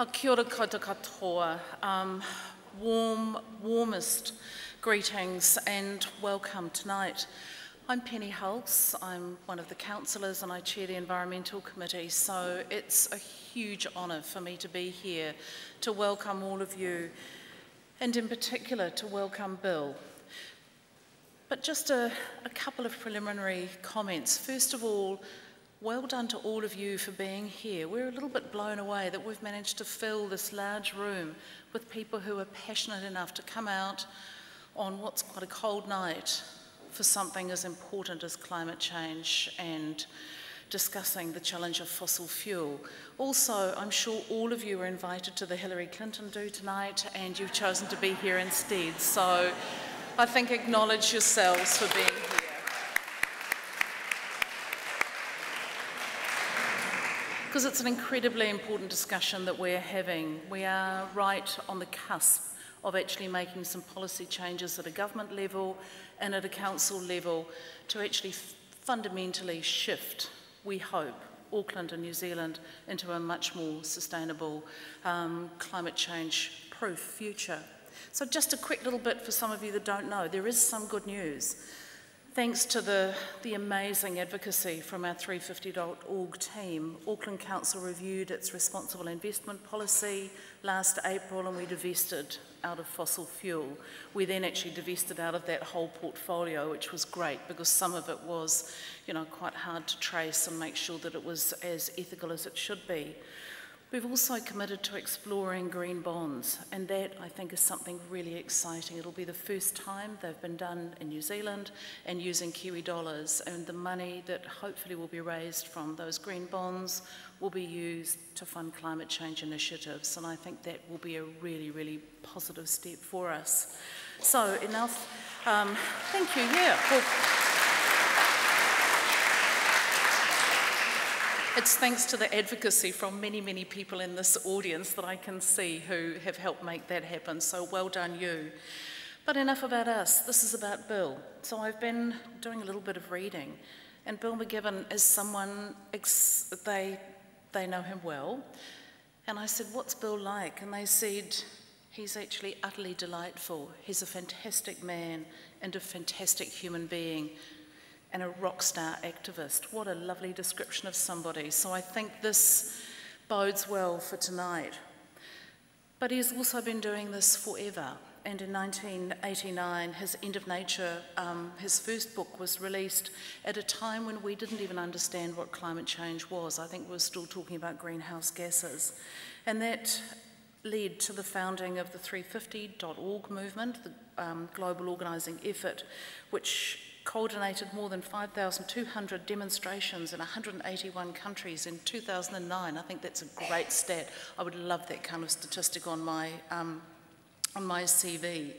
Kia ora koutou katoa. Warmest greetings and welcome tonight. I'm Penny Hulse. I'm one of the councillors and I chair the Environmental Committee, so it's a huge honour for me to be here to welcome all of you and in particular to welcome Bill. But just a couple of preliminary comments. First of all, well done to all of you for being here. We're a little bit blown away that we've managed to fill this large room with people who are passionate enough to come out on what's quite a cold night for something as important as climate change and discussing the challenge of fossil fuel. Also, I'm sure all of you are invited to the Hillary Clinton do tonight and you've chosen to be here instead. So I think acknowledge yourselves for being here. Because it's an incredibly important discussion that we're having. We are right on the cusp of actually making some policy changes at a government level and at a council level to actually fundamentally shift, we hope, Auckland and New Zealand into a much more sustainable climate change proof future. So just a quick little bit for some of you that don't know, there is some good news. Thanks to the amazing advocacy from our 350.org team, Auckland Council reviewed its responsible investment policy last April and we divested out of fossil fuel. We then actually divested out of that whole portfolio, which was great because some of it was, quite hard to trace and make sure that it was as ethical as it should be. We've also committed to exploring green bonds, and that I think is something really exciting. It'll be the first time they've been done in New Zealand and using Kiwi dollars, and the money that hopefully will be raised from those green bonds will be used to fund climate change initiatives, and I think that will be a really, really positive step for us. So enough, thank you, yeah. Well, it's thanks to the advocacy from many, many people in this audience that I can see who have helped make that happen, so well done you. But enough about us, this is about Bill. So I've been doing a little bit of reading, and Bill McGibbon is someone, they know him well, and I said, what's Bill like? And they said, he's actually utterly delightful. He's a fantastic man and a fantastic human being, and a rock star activist. What a lovely description of somebody. So I think this bodes well for tonight. But he's also been doing this forever. And in 1989, his End of Nature, his first book was released at a time when we didn't even understand what climate change was. I think we were still talking about greenhouse gases. And that led to the founding of the 350.org movement, the global organising effort, which coordinated more than 5,200 demonstrations in 181 countries in 2009. I think that's a great stat. I would love that kind of statistic on my CV.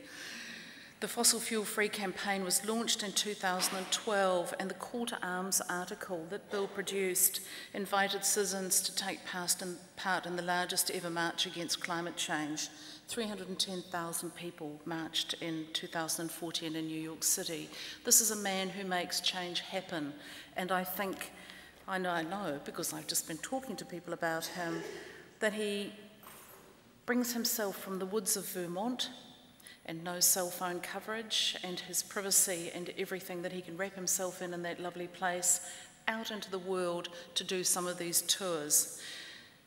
The Fossil Fuel Free campaign was launched in 2012, and the Call to Arms article that Bill produced invited citizens to take part in the largest ever march against climate change. 310,000 people marched in 2014 in New York City. This is a man who makes change happen, and I know because I've just been talking to people about him, that he brings himself from the woods of Vermont and no cell phone coverage and his privacy and everything that he can wrap himself in that lovely place out into the world to do some of these tours.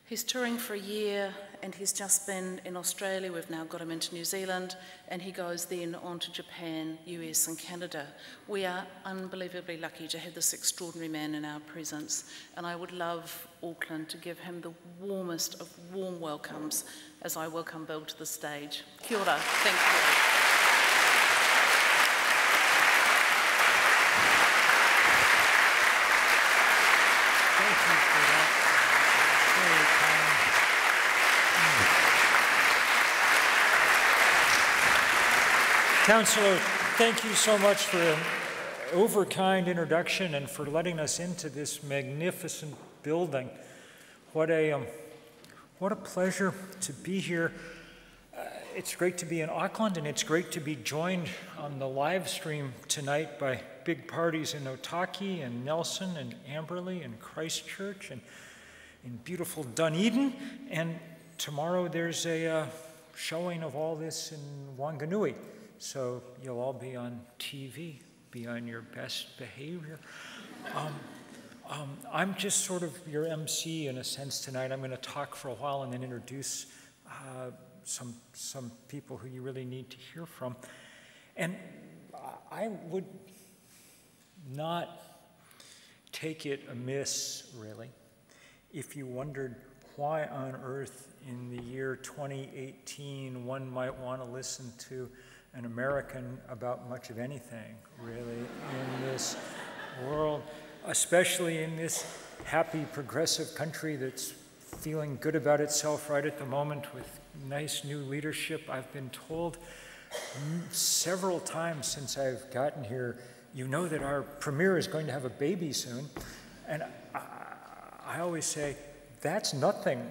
He's touring for a year and he's just been in Australia. We've now got him into New Zealand and he goes then on to Japan, US and Canada. We are unbelievably lucky to have this extraordinary man in our presence, and I would love Auckland to give him the warmest of warm welcomes as I welcome Bill to the stage. Kia ora, thank you. Councillor, thank you so much for an overkind introduction and for letting us into this magnificent building. What a pleasure to be here. It's great to be in Auckland, and it's great to be joined on the live stream tonight by big parties in Otaki and Nelson and Amberley and Christchurch and in beautiful Dunedin, and tomorrow there's a showing of all this in Wanganui, so you'll all be on TV, be on your best behavior. I'm just sort of your MC in a sense tonight. I'm going to talk for a while and then introduce some people who you really need to hear from. And I would not take it amiss, really, if you wondered why on earth in the year 2018 one might want to listen to an American about much of anything, really, in this world, especially in this happy, progressive country that's feeling good about itself right at the moment with nice new leadership. I've been told several times since I've gotten here, you know that our premier is going to have a baby soon. And I always say, that's nothing.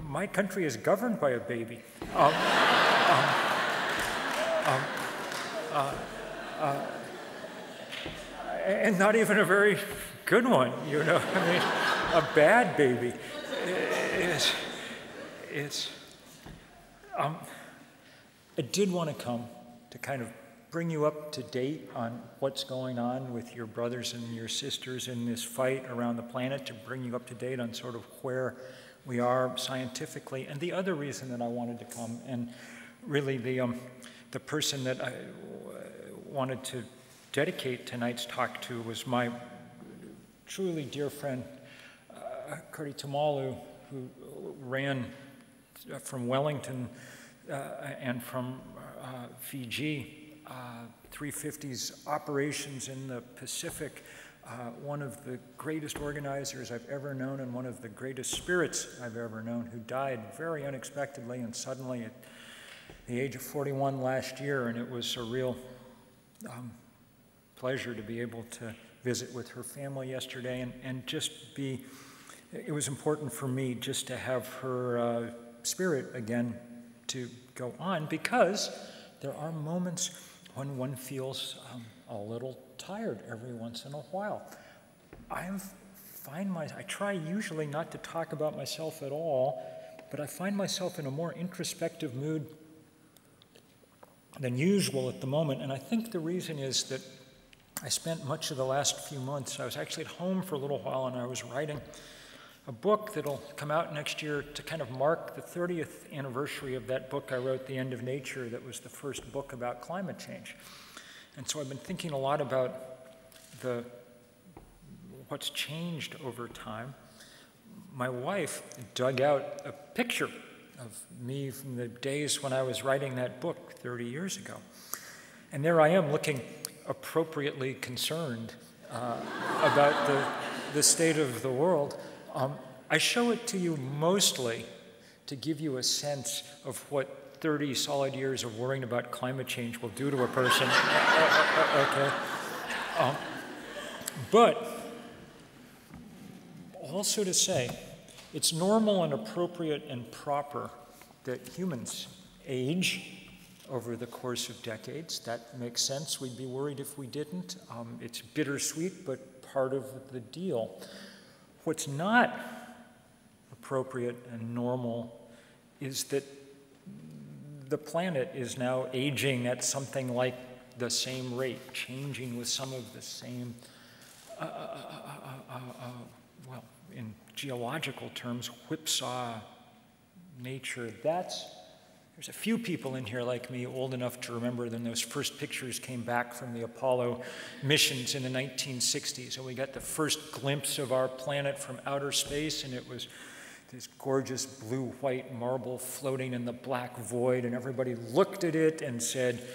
My country is governed by a baby. And not even a very good one, you know. I mean, a bad baby. I did want to come to kind of bring you up to date on what's going on with your brothers and your sisters in this fight around the planet, to bring you up to date on sort of where we are scientifically. And the other reason that I wanted to come, and really the person that I wanted to dedicate tonight's talk to, was my truly dear friend, Kari Tamalu, who ran from Wellington and from Fiji, 350's operations in the Pacific, one of the greatest organizers I've ever known and one of the greatest spirits I've ever known, who died very unexpectedly and suddenly at the age of 41 last year. And it was a real pleasure to be able to visit with her family yesterday and just be, it was important for me just to have her spirit again to go on, because there are moments when one feels a little tired every once in a while. I try usually not to talk about myself at all, but I find myself in a more introspective mood than usual at the moment, and I think the reason is that I spent much of the last few months, I was actually at home for a little while, and I was writing a book that'll come out next year to kind of mark the 30th anniversary of that book I wrote, The End of Nature, that was the first book about climate change. And so I've been thinking a lot about what's changed over time. My wife dug out a picture of me from the days when I was writing that book 30 years ago. And there I am looking appropriately concerned about the state of the world. I show it to you mostly to give you a sense of what 30 solid years of worrying about climate change will do to a person. Okay. But also to say, it's normal and appropriate and proper that humans age over the course of decades. That makes sense. We'd be worried if we didn't. It's bittersweet, but part of the deal. What's not appropriate and normal is that the planet is now aging at something like the same rate, changing with some of the same, well, in geological terms, whipsaw nature. There's a few people in here like me old enough to remember when those first pictures came back from the Apollo missions in the 1960s, and we got the first glimpse of our planet from outer space, and it was this gorgeous blue-white marble floating in the black void, and everybody looked at it and said,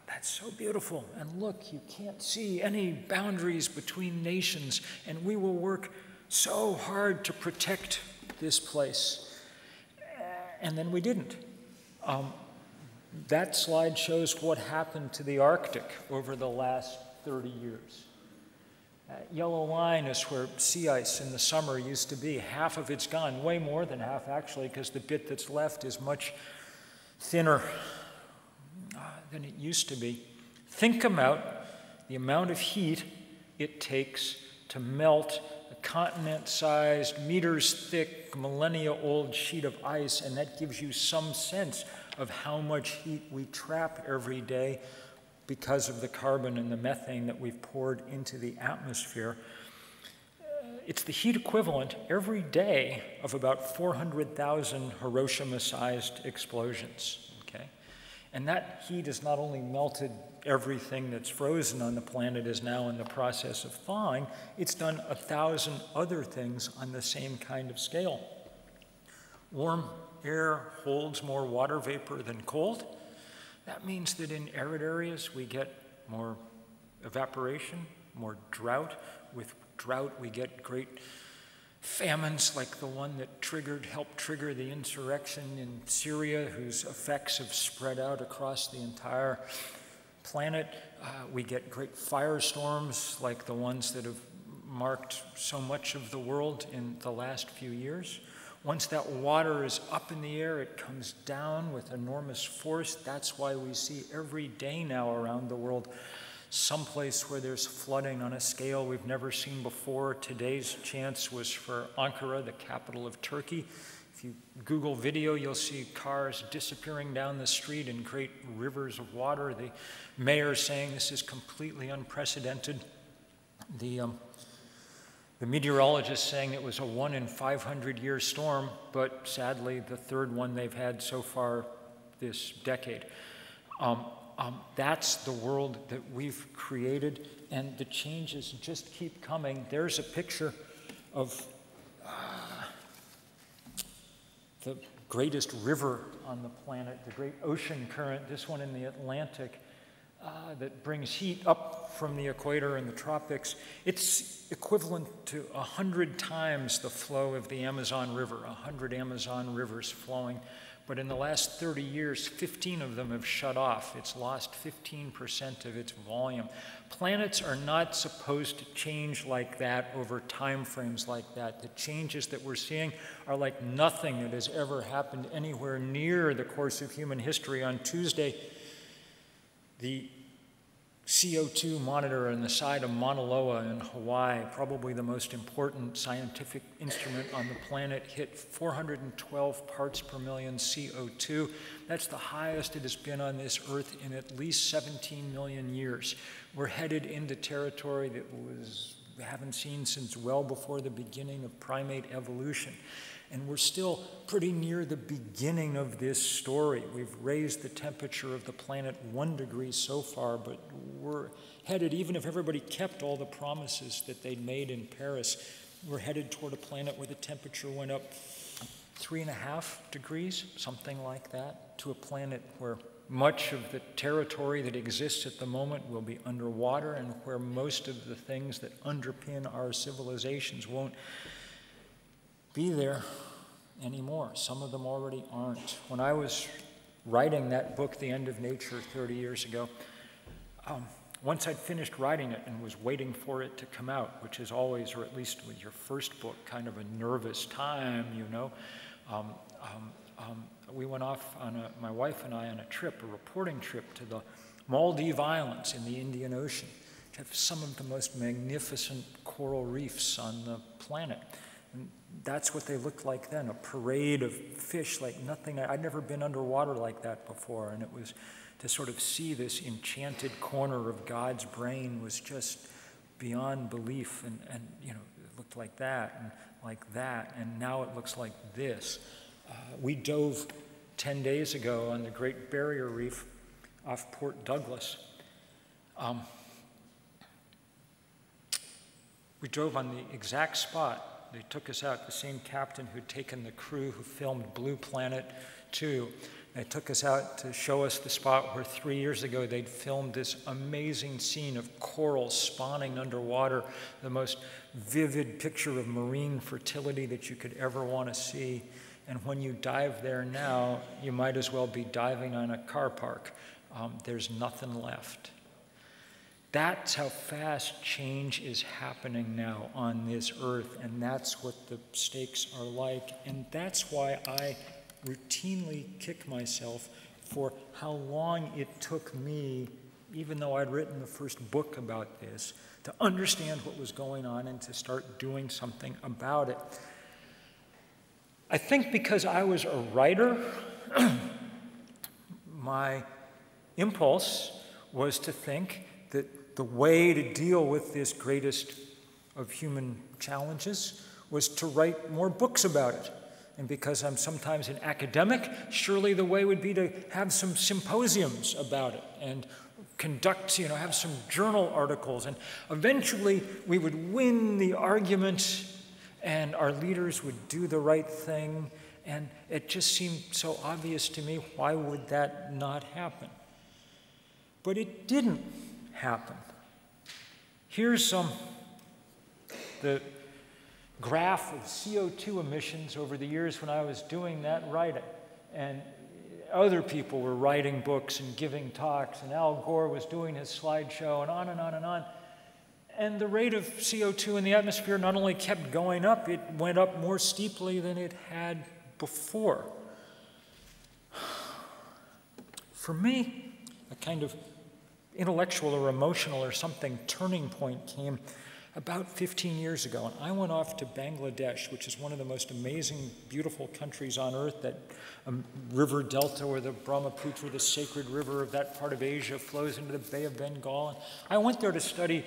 that's so beautiful, and look, you can't see any boundaries between nations, and we will work so hard to protect this place. And then we didn't. That slide shows what happened to the Arctic over the last 30 years. That yellow line is where sea ice in the summer used to be. Half of it's gone, way more than half actually, because the bit that's left is much thinner than it used to be. Think about the amount of heat it takes to melt a continent-sized, meters-thick, millennia-old sheet of ice, and that gives you some sense of how much heat we trap every day because of the carbon and the methane that we've poured into the atmosphere. It's the heat equivalent every day of about 400,000 Hiroshima-sized explosions, okay? And that heat has not only melted everything that's frozen on the planet is now in the process of thawing, it's done 1,000 other things on the same kind of scale. Warm air holds more water vapor than cold. That means that in arid areas we get more evaporation, more drought. With drought we get great famines like the one that helped trigger the insurrection in Syria, whose effects have spread out across the entire planet. We get great firestorms like the ones that have marked so much of the world in the last few years. Once that water is up in the air, it comes down with enormous force. That's why we see every day now around the world someplace where there's flooding on a scale we've never seen before. Today's chance was for Ankara, the capital of Turkey. If you Google video, you'll see cars disappearing down the street in great rivers of water. The mayor saying this is completely unprecedented. The meteorologist saying it was a 1 in 500-year storm, but sadly the third one they've had so far this decade. That's the world that we've created, and the changes just keep coming. There's a picture of the greatest river on the planet, the great ocean current, this one in the Atlantic, that brings heat up from the equator and the tropics. It's equivalent to 100 times the flow of the Amazon River, 100 Amazon rivers flowing. But in the last 30 years, 15 of them have shut off. It's lost 15% of its volume. Planets are not supposed to change like that over time frames like that. The changes that we're seeing are like nothing that has ever happened anywhere near the course of human history. On Tuesday, the CO2 monitor on the side of Mauna Loa in Hawaii, probably the most important scientific instrument on the planet, hit 412 parts per million CO2. That's the highest it has been on this Earth in at least 17 million years. We're headed into territory that we haven't seen since well before the beginning of primate evolution. And we're still pretty near the beginning of this story. We've raised the temperature of the planet 1 degree so far, but we're headed, even if everybody kept all the promises that they'd made in Paris, we're headed toward a planet where the temperature went up 3.5 degrees, something like that, to a planet where much of the territory that exists at the moment will be underwater, and where most of the things that underpin our civilizations won't be there anymore. Some of them already aren't. When I was writing that book, The End of Nature, 30 years ago, once I'd finished writing it and was waiting for it to come out, which is always, or at least with your first book, kind of a nervous time, you know, we went off on my wife and I, on a trip, a reporting trip to the Maldive Islands in the Indian Ocean, which have some of the most magnificent coral reefs on the planet. And that's what they looked like then, a parade of fish like nothing. I'd never been underwater like that before, and it was to sort of see this enchanted corner of God's brain was just beyond belief. And you know, it looked like that, and now it looks like this. We dove 10 days ago on the Great Barrier Reef off Port Douglas. We drove on the exact spot. They took us out, the same captain who'd taken the crew who filmed Blue Planet 2. They took us out to show us the spot where 3 years ago they'd filmed this amazing scene of coral spawning underwater, the most vivid picture of marine fertility that you could ever want to see. And when you dive there now, you might as well be diving on a car park. There's nothing left. That's how fast change is happening now on this earth, and that's what the stakes are like. And that's why I routinely kick myself for how long it took me even though I'd written the first book about this, to understand what was going on and to start doing something about it. I think because I was a writer, my impulse was to think that the way to deal with this greatest of human challenges was to write more books about it. And because I'm sometimes an academic, surely the way would be to have some symposiums about it and conduct, have some journal articles. And eventually we would win the argument and our leaders would do the right thing. And it just seemed so obvious to me, why would that not happen? But it didn't happen. Here's the graph of CO2 emissions over the years when I was doing that writing. And other people were writing books and giving talks, and Al Gore was doing his slideshow, and on and on and on. And the rate of CO2 in the atmosphere not only kept going up, it went up more steeply than it had before. For me, a kind of intellectual or emotional or something turning point came about 15 years ago, and I went off to Bangladesh, which is one of the most amazing, beautiful countries on earth, that river delta where the Brahmaputra, the sacred river of that part of Asia, flows into the Bay of Bengal. And I went there to study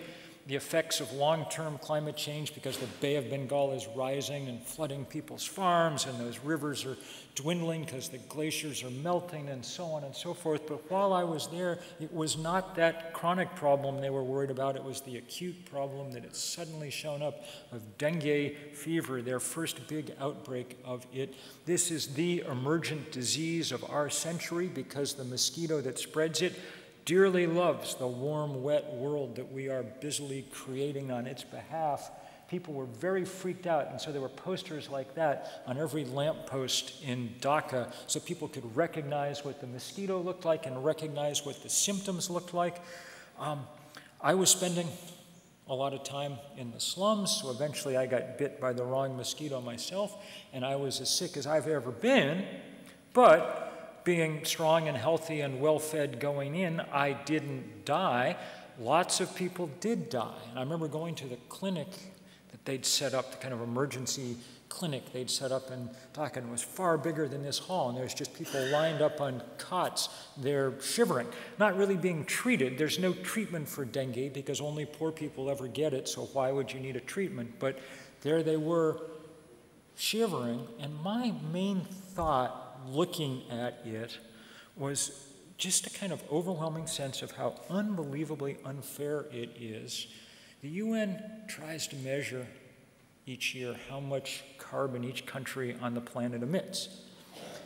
the effects of long-term climate change because the Bay of Bengal is rising and flooding people's farms, and those rivers are dwindling because the glaciers are melting, and so on and so forth. But while I was there, it was not that chronic problem they were worried about. It was the acute problem that had suddenly shown up of dengue fever, their first big outbreak of it. This is the emergent disease of our century because the mosquito that spreads it dearly loves the warm, wet world that we are busily creating on its behalf. People were very freaked out, and so there were posters like that on every lamppost in Dhaka so people could recognize what the mosquito looked like and recognize what the symptoms looked like. I was spending a lot of time in the slums, so eventually I got bit by the wrong mosquito myself, and I was as sick as I've ever been, but being strong and healthy and well-fed going in, I didn't die. Lots of people did die. And I remember going to the clinic that they'd set up, the kind of emergency clinic they'd set up in Dhaka, and it was far bigger than this hall, and there's just people lined up on cots. They're shivering, not really being treated. There's no treatment for dengue because only poor people ever get it, so why would you need a treatment? But there they were shivering, and my main thought looking at it was just a kind of overwhelming sense of how unbelievably unfair it is. The UN tries to measure each year how much carbon each country on the planet emits.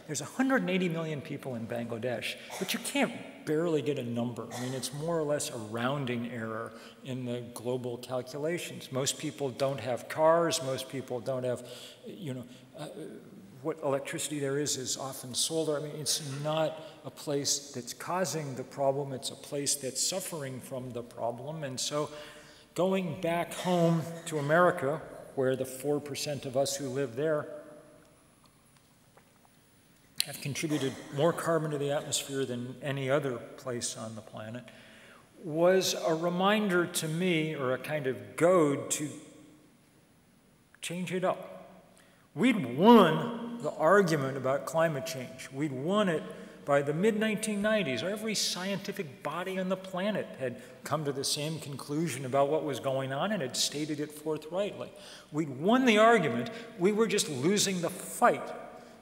There's 180 million people in Bangladesh, but you can't barely get a number. I mean, it's more or less a rounding error in the global calculations. Most people don't have cars, most people don't have, what electricity there is often solar. I mean, it's not a place that's causing the problem, it's a place that's suffering from the problem. And so going back home to America, where the 4% of us who live there have contributed more carbon to the atmosphere than any other place on the planet, was a reminder to me, or a kind of goad to change it up. We'd won the argument about climate change. We'd won it by the mid-1990s. Every scientific body on the planet had come to the same conclusion about what was going on and had stated it forthrightly. We'd won the argument. We were just losing the fight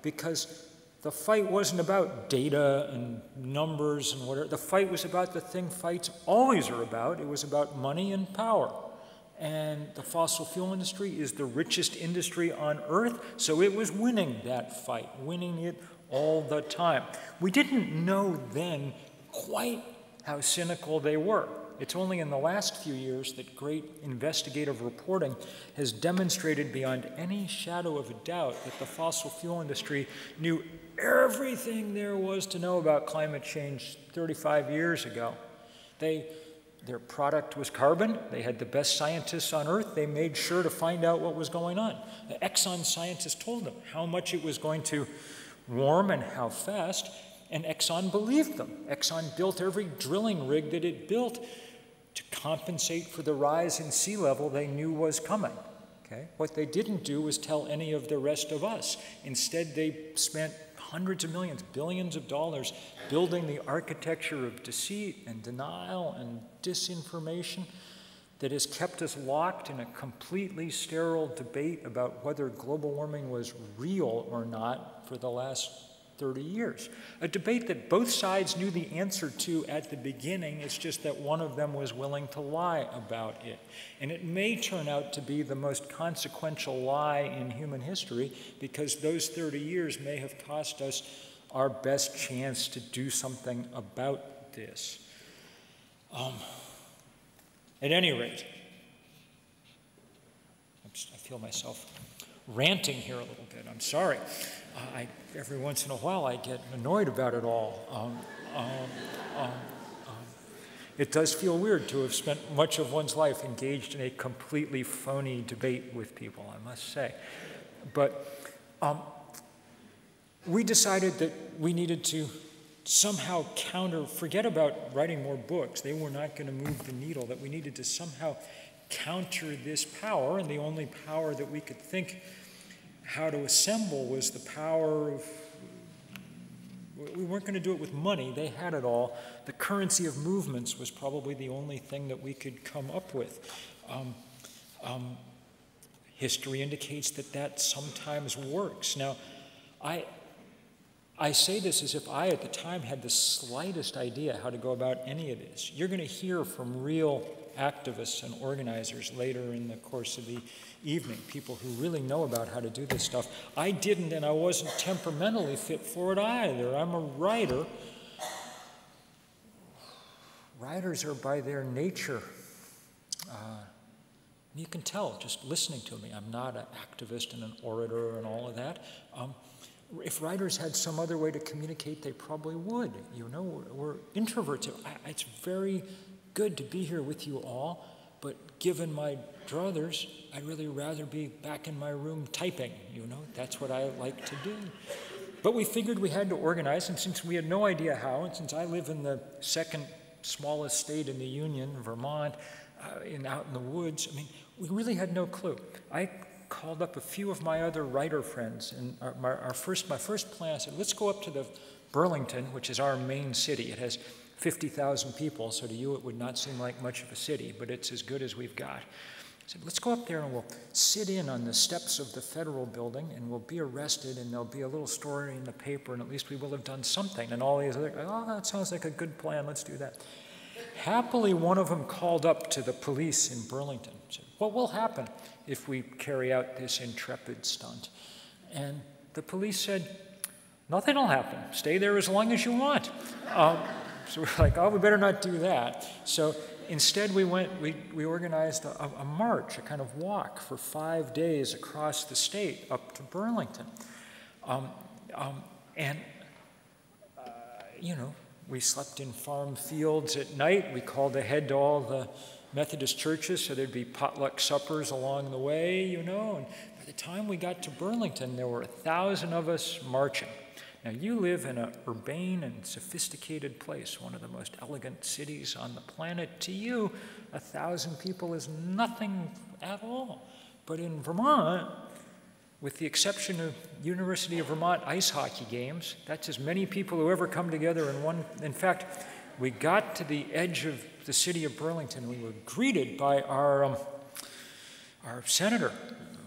because the fight wasn't about data and numbers and whatever. The fight was about the thing fights always are about. It was about money and power. And the fossil fuel industry is the richest industry on Earth, so it was winning that fight, winning it all the time. We didn't know then quite how cynical they were. It's only in the last few years that great investigative reporting has demonstrated beyond any shadow of a doubt that the fossil fuel industry knew everything there was to know about climate change 35 years ago. Their product was carbon. They had the best scientists on Earth. They made sure to find out what was going on. The Exxon scientists told them how much it was going to warm and how fast. And Exxon believed them. Exxon built every drilling rig that it built to compensate for the rise in sea level they knew was coming. Okay? What they didn't do was tell any of the rest of us. Instead, they spent hundreds of millions, billions of dollars building the architecture of deceit and denial and disinformation that has kept us locked in a completely sterile debate about whether global warming was real or not for the last 30 years. A debate that both sides knew the answer to at the beginning, it's just that one of them was willing to lie about it. And it may turn out to be the most consequential lie in human history, because those 30 years may have cost us our best chance to do something about this. At any rate, I feel myself ranting here a little bit. I'm sorry. Every once in a while I get annoyed about it all. It does feel weird to have spent much of one's life engaged in a completely phony debate with people, I must say. But we decided that we needed to somehow forget about writing more books. They were not going to move the needle, that we needed to somehow counter this power, and the only power that we could think how to assemble was the power of, we weren't going to do it with money, they had it all. The currency of movements was probably the only thing that we could come up with. History indicates that sometimes works. Now, I say this as if I, at the time, had the slightest idea how to go about any of this. You're going to hear from real activists and organizers later in the course of the evening, people who really know about how to do this stuff. I didn't, and I wasn't temperamentally fit for it either. I'm a writer. Writers are by their nature, you can tell just listening to me, I'm not an activist and an orator and all of that. If writers had some other way to communicate, they probably would. You know, we're introverts. It's very good to be here with you all, but given my druthers, I'd really rather be back in my room typing, you know? That's what I like to do. But we figured we had to organize, and since we had no idea how, and since I live in the second smallest state in the Union, Vermont, out in the woods, I mean, we really had no clue. I called up a few of my other writer friends, and my first plan, I said, let's go up to the Burlington, which is our main city. It has 50,000 people, so to you it would not seem like much of a city, but it's as good as we've got. I said, let's go up there and we'll sit in on the steps of the federal building and we'll be arrested and there'll be a little story in the paper and at least we will have done something. And all these other, oh, that sounds like a good plan, let's do that. Happily, one of them called up to the police in Burlington and said, what will happen if we carry out this intrepid stunt? And the police said, nothing will happen. Stay there as long as you want. So we're like, oh, we better not do that. So instead we organized a march, a kind of walk for 5 days across the state up to Burlington. You know, we slept in farm fields at night. We called ahead to all the Methodist churches so there'd be potluck suppers along the way, you know. And by the time we got to Burlington, there were 1,000 of us marching. Now, you live in an urbane and sophisticated place, one of the most elegant cities on the planet. To you, 1,000 people is nothing at all. But in Vermont, with the exception of University of Vermont ice hockey games, that's as many people who ever come together in one. In fact, we got to the edge of the city of Burlington. We were greeted by our senator,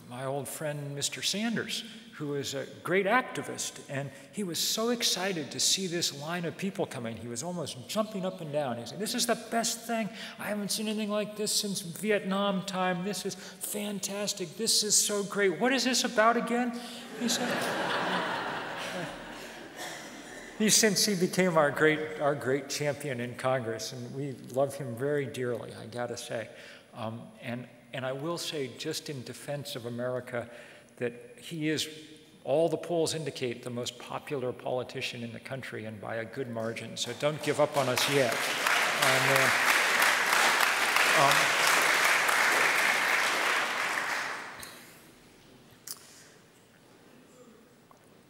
my old friend, Mr. Sanders, who is a great activist, and he was so excited to see this line of people coming. He was almost jumping up and down. He said, this is the best thing. I haven't seen anything like this since Vietnam time. This is fantastic. This is so great. What is this about again? He said. Since he became our great champion in Congress, and we love him very dearly, I gotta say. And I will say, just in defense of America, that he is, all the polls indicate, the most popular politician in the country, and by a good margin. So don't give up on us yet.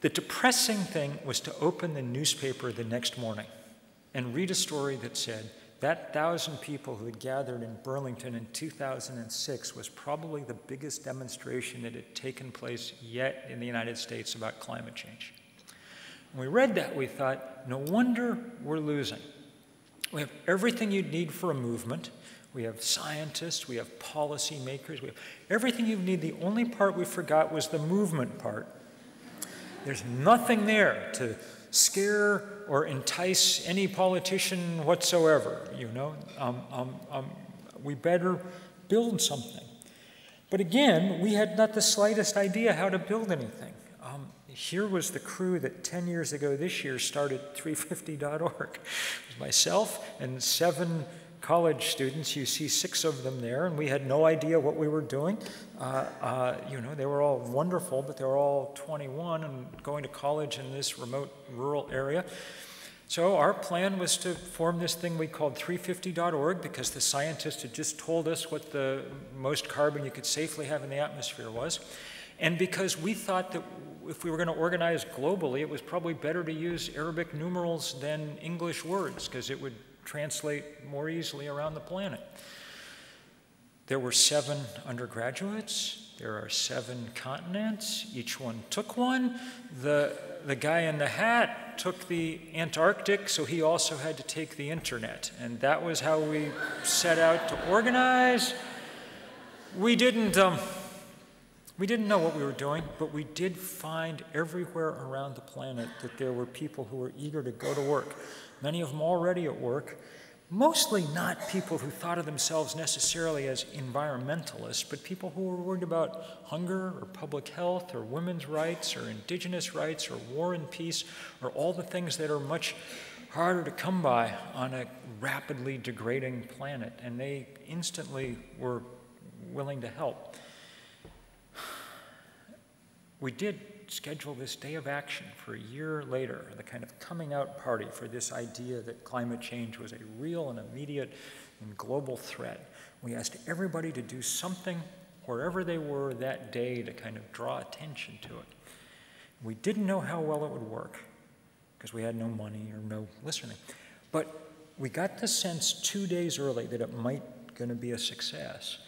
The depressing thing was to open the newspaper the next morning and read a story that said that 1,000 people who had gathered in Burlington in 2006 was probably the biggest demonstration that had taken place yet in the United States about climate change. When we read that, we thought, no wonder we're losing. We have everything you'd need for a movement. We have scientists, we have policymakers, we have everything you need. The only part we forgot was the movement part. There's nothing there to scare or entice any politician whatsoever, you know. We better build something. But again, we had not the slightest idea how to build anything. Here was the crew that 10 years ago this year started 350.org. It was myself and 7 college students. You see 6 of them there, and we had no idea what we were doing. You know, they were all wonderful, but they were all 21 and going to college in this remote rural area. So our plan was to form this thing we called 350.org because the scientists had just told us what the most carbon you could safely have in the atmosphere was. And because we thought that if we were going to organize globally, it was probably better to use Arabic numerals than English words because it would translate more easily around the planet. There were 7 undergraduates. There are 7 continents. Each one took one. The guy in the hat took the Antarctic, so he also had to take the internet. And that was how we set out to organize. We didn't know what we were doing, but we did find everywhere around the planet that there were people who were eager to go to work. Many of them already at work, mostly not people who thought of themselves necessarily as environmentalists, but people who were worried about hunger or public health or women's rights or indigenous rights or war and peace or all the things that are much harder to come by on a rapidly degrading planet. And they instantly were willing to help. We did schedule this day of action for a year later, the kind of coming out party for this idea that climate change was a real and immediate and global threat. We asked everybody to do something wherever they were that day to kind of draw attention to it. We didn't know how well it would work because we had no money or no listening. But we got the sense 2 days early that it might going to be a success.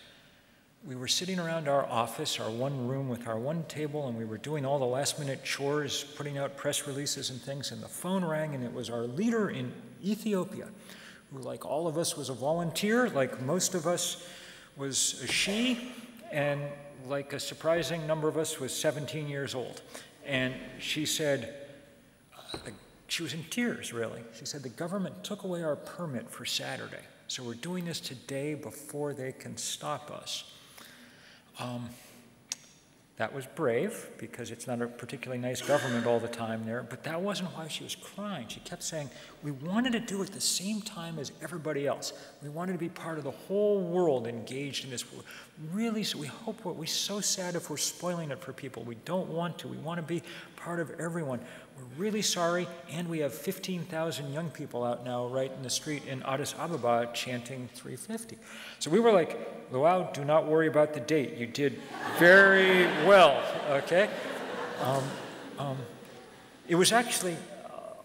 We were sitting around our office, our one room with our one table, and we were doing all the last-minute chores, putting out press releases and things, and the phone rang, and it was our leader in Ethiopia, who, like all of us, was a volunteer, like most of us was a she, and like a surprising number of us was 17 years old. And she said, she was in tears, really. She said, the government took away our permit for Saturday, so we're doing this today before they can stop us. That was brave, because it's not a particularly nice government all the time there, but that wasn't why she was crying. She kept saying, we wanted to do it at the same time as everybody else. We wanted to be part of the whole world engaged in this. Really, so we hope, we're so sad if we're spoiling it for people. We don't want to. We want to be part of everyone. We're really sorry, and we have 15,000 young people out now right in the street in Addis Ababa chanting 350. So we were like, Luau, do not worry about the date. You did very well, okay? It was actually,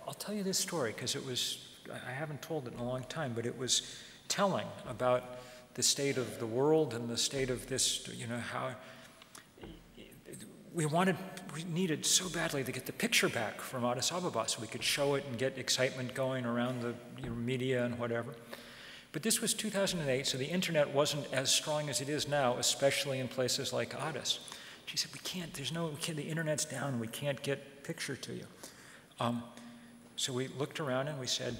I'll tell you this story, because it was, I haven't told it in a long time, but it was telling about the state of the world and the state of this, you know, how we needed so badly to get the picture back from Addis Ababa so we could show it and get excitement going around the media and whatever. But this was 2008, so the internet wasn't as strong as it is now, especially in places like Addis. She said, the internet's down, we can't get picture to you. So we looked around and we said,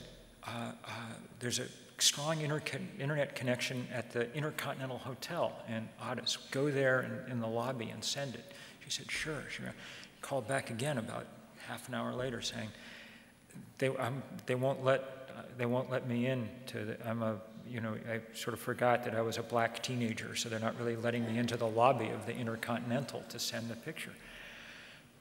there's a strong internet connection at the Intercontinental Hotel in Addis. Go there in the lobby and send it. She said, sure. Called back again about half an hour later saying, they won't let me in I sort of forgot that I was a black teenager, so they're not really letting me into the lobby of the Intercontinental to send the picture.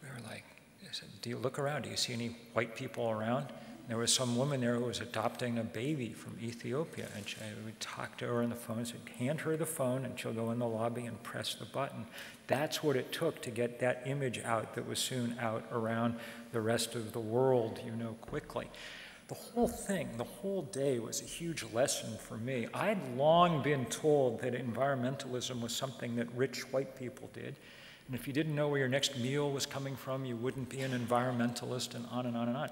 We were like, I said, do you look around? Do you see any white people around? There was some woman there who was adopting a baby from Ethiopia, and I would talk to her on the phone, and hand her the phone, and she'll go in the lobby and press the button. That's what it took to get that image out that was soon out around the rest of the world, quickly. The whole thing, the whole day was a huge lesson for me. I'd long been told that environmentalism was something that rich white people did. And if you didn't know where your next meal was coming from, you wouldn't be an environmentalist, and on and on and on.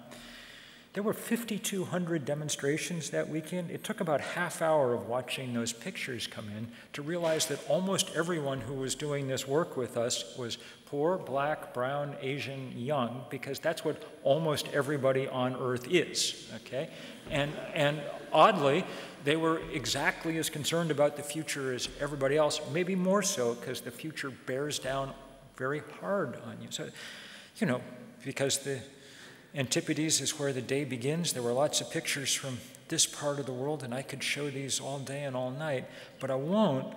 There were 5,200 demonstrations that weekend. It took about half hour of watching those pictures come in to realize that almost everyone who was doing this work with us was poor, black, brown, Asian, young, because that's what almost everybody on Earth is, okay? And oddly, they were exactly as concerned about the future as everybody else, maybe more so, because the future bears down very hard on you. So, because the Antipodes is where the day begins. There were lots of pictures from this part of the world, and I could show these all day and all night, but I won't.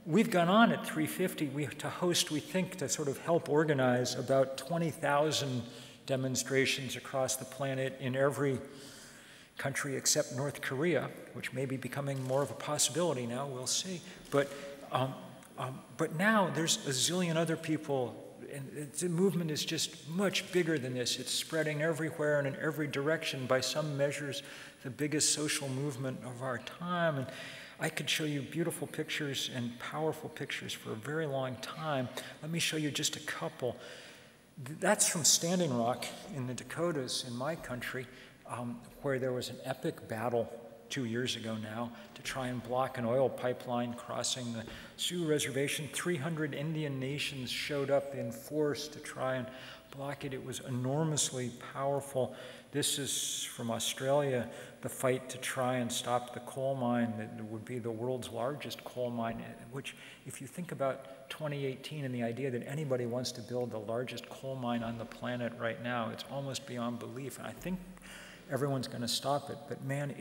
We've gone on at 350 to host, we think, to sort of help organize about 20,000 demonstrations across the planet in every country except North Korea, which may be becoming more of a possibility now, we'll see. But now there's a zillion other people. And the movement is just much bigger than this. It's spreading everywhere and in every direction. By some measures, the biggest social movement of our time. And I could show you beautiful pictures and powerful pictures for a very long time. Let me show you just a couple. That's from Standing Rock in the Dakotas in my country, where there was an epic battle 2 years ago now to try and block an oil pipeline crossing the Sioux Reservation. 300 Indian nations showed up in force to try and block it. It was enormously powerful. This is from Australia, the fight to try and stop the coal mine that would be the world's largest coal mine, which, if you think about 2018 and the idea that anybody wants to build the largest coal mine on the planet right now, it's almost beyond belief. And I think everyone's going to stop it. But man,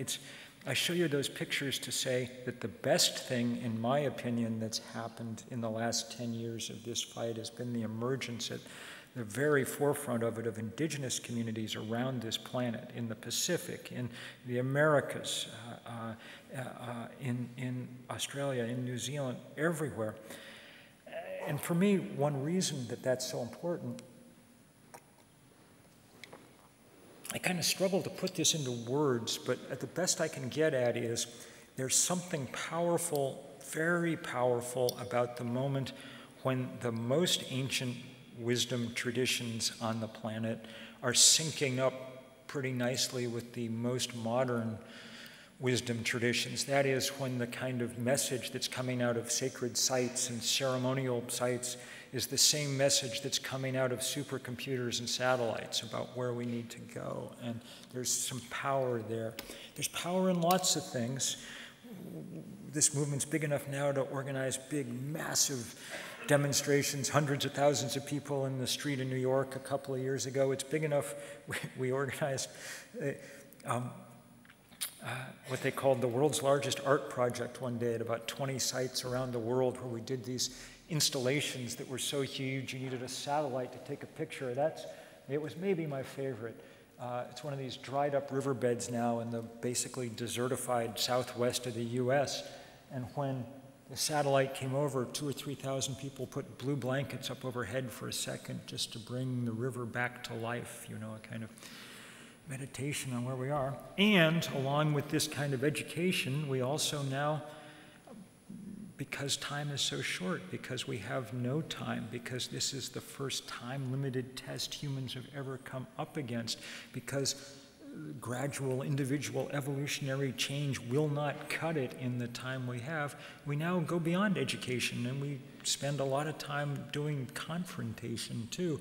I show you those pictures to say that the best thing, in my opinion, that's happened in the last 10 years of this fight has been the emergence at the very forefront of it of indigenous communities around this planet, in the Pacific, in the Americas, in Australia, in New Zealand, everywhere. And for me, one reason that that's so important, I kind of struggle to put this into words, but the best I can get at is there's something powerful, very powerful about the moment when the most ancient wisdom traditions on the planet are syncing up pretty nicely with the most modern wisdom traditions. That is, when the kind of message that's coming out of sacred sites and ceremonial sites is the same message that's coming out of supercomputers and satellites about where we need to go. And there's some power there. There's power in lots of things. This movement's big enough now to organize big, massive demonstrations, hundreds of thousands of people in the street in New York a couple of years ago. It's big enough, we organized what they called the world's largest art project one day at about 20 sites around the world, where we did these installations that were so huge you needed a satellite to take a picture. It was maybe my favorite. It's one of these dried up riverbeds now in the basically desertified southwest of the US. And when the satellite came over, 2,000 or 3,000 people put blue blankets up overhead for a second just to bring the river back to life, a kind of meditation on where we are. And along with this kind of education, we also now, because time is so short, because we have no time, because this is the first time-limited test humans have ever come up against, because gradual individual evolutionary change will not cut it in the time we have, we now go beyond education, and we spend a lot of time doing confrontation too.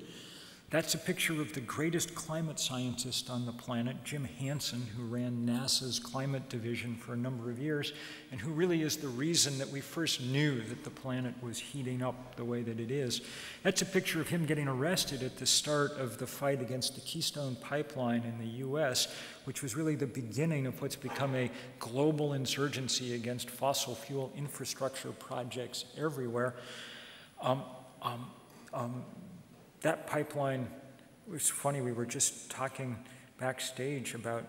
That's a picture of the greatest climate scientist on the planet, Jim Hansen, who ran NASA's climate division for a number of years, and who really is the reason that we first knew that the planet was heating up the way that it is. That's a picture of him getting arrested at the start of the fight against the Keystone Pipeline in the US, which was really the beginning of what's become a global insurgency against fossil fuel infrastructure projects everywhere. That pipeline, it was funny, we were just talking backstage about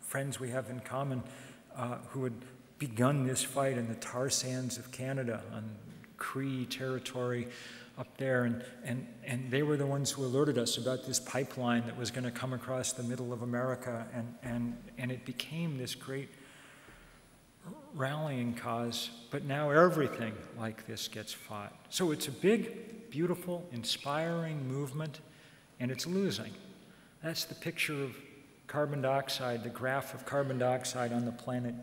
friends we have in common who had begun this fight in the tar sands of Canada on Cree territory up there, and they were the ones who alerted us about this pipeline that was going to come across the middle of America, and it became this great rallying cause, but now everything like this gets fought. So it's a big, beautiful, inspiring movement, and it's losing. That's the picture of carbon dioxide, the graph of carbon dioxide on the planet.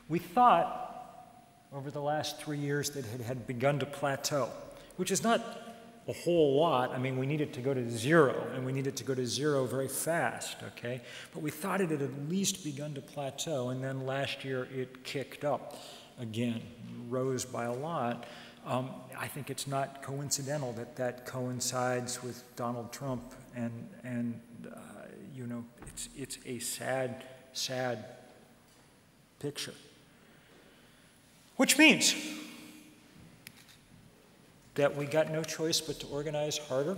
We thought over the last 3 years that it had begun to plateau, which is not a whole lot. I mean, we needed to go to zero, and we needed to go to zero very fast, okay? But we thought it had at least begun to plateau, and then last year it kicked up again, rose by a lot. I think it's not coincidental that that coincides with Donald Trump, and you know, it's a sad, sad picture. Which means that we got no choice but to organize harder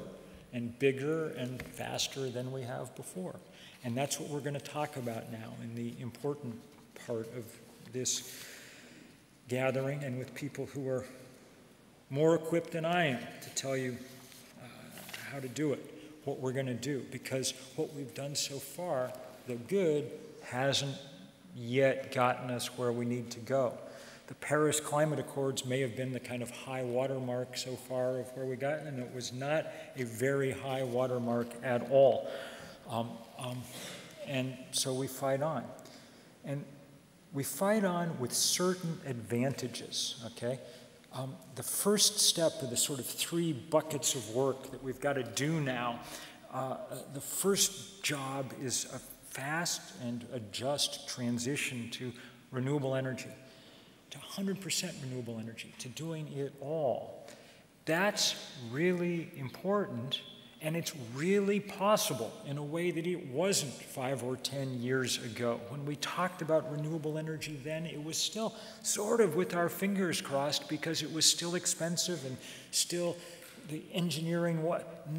and bigger and faster than we have before. And that's what we're going to talk about now in the important part of this gathering, and with people who are more equipped than I am to tell you how to do it, what we're going to do, because what we've done so far, the good, hasn't yet gotten us where we need to go. The Paris Climate Accords may have been the kind of high watermark so far of where we got, and it was not a very high watermark at all. And so we fight on. And we fight on with certain advantages, okay? The first step of the sort of 3 buckets of work that we've got to do now, the first job is a fast and a just transition to renewable energy, to 100% renewable energy, to doing it all. That's really important, and it's really possible in a way that it wasn't 5 or 10 years ago. When we talked about renewable energy then, it was still sort of with our fingers crossed because it was still expensive and still the engineering.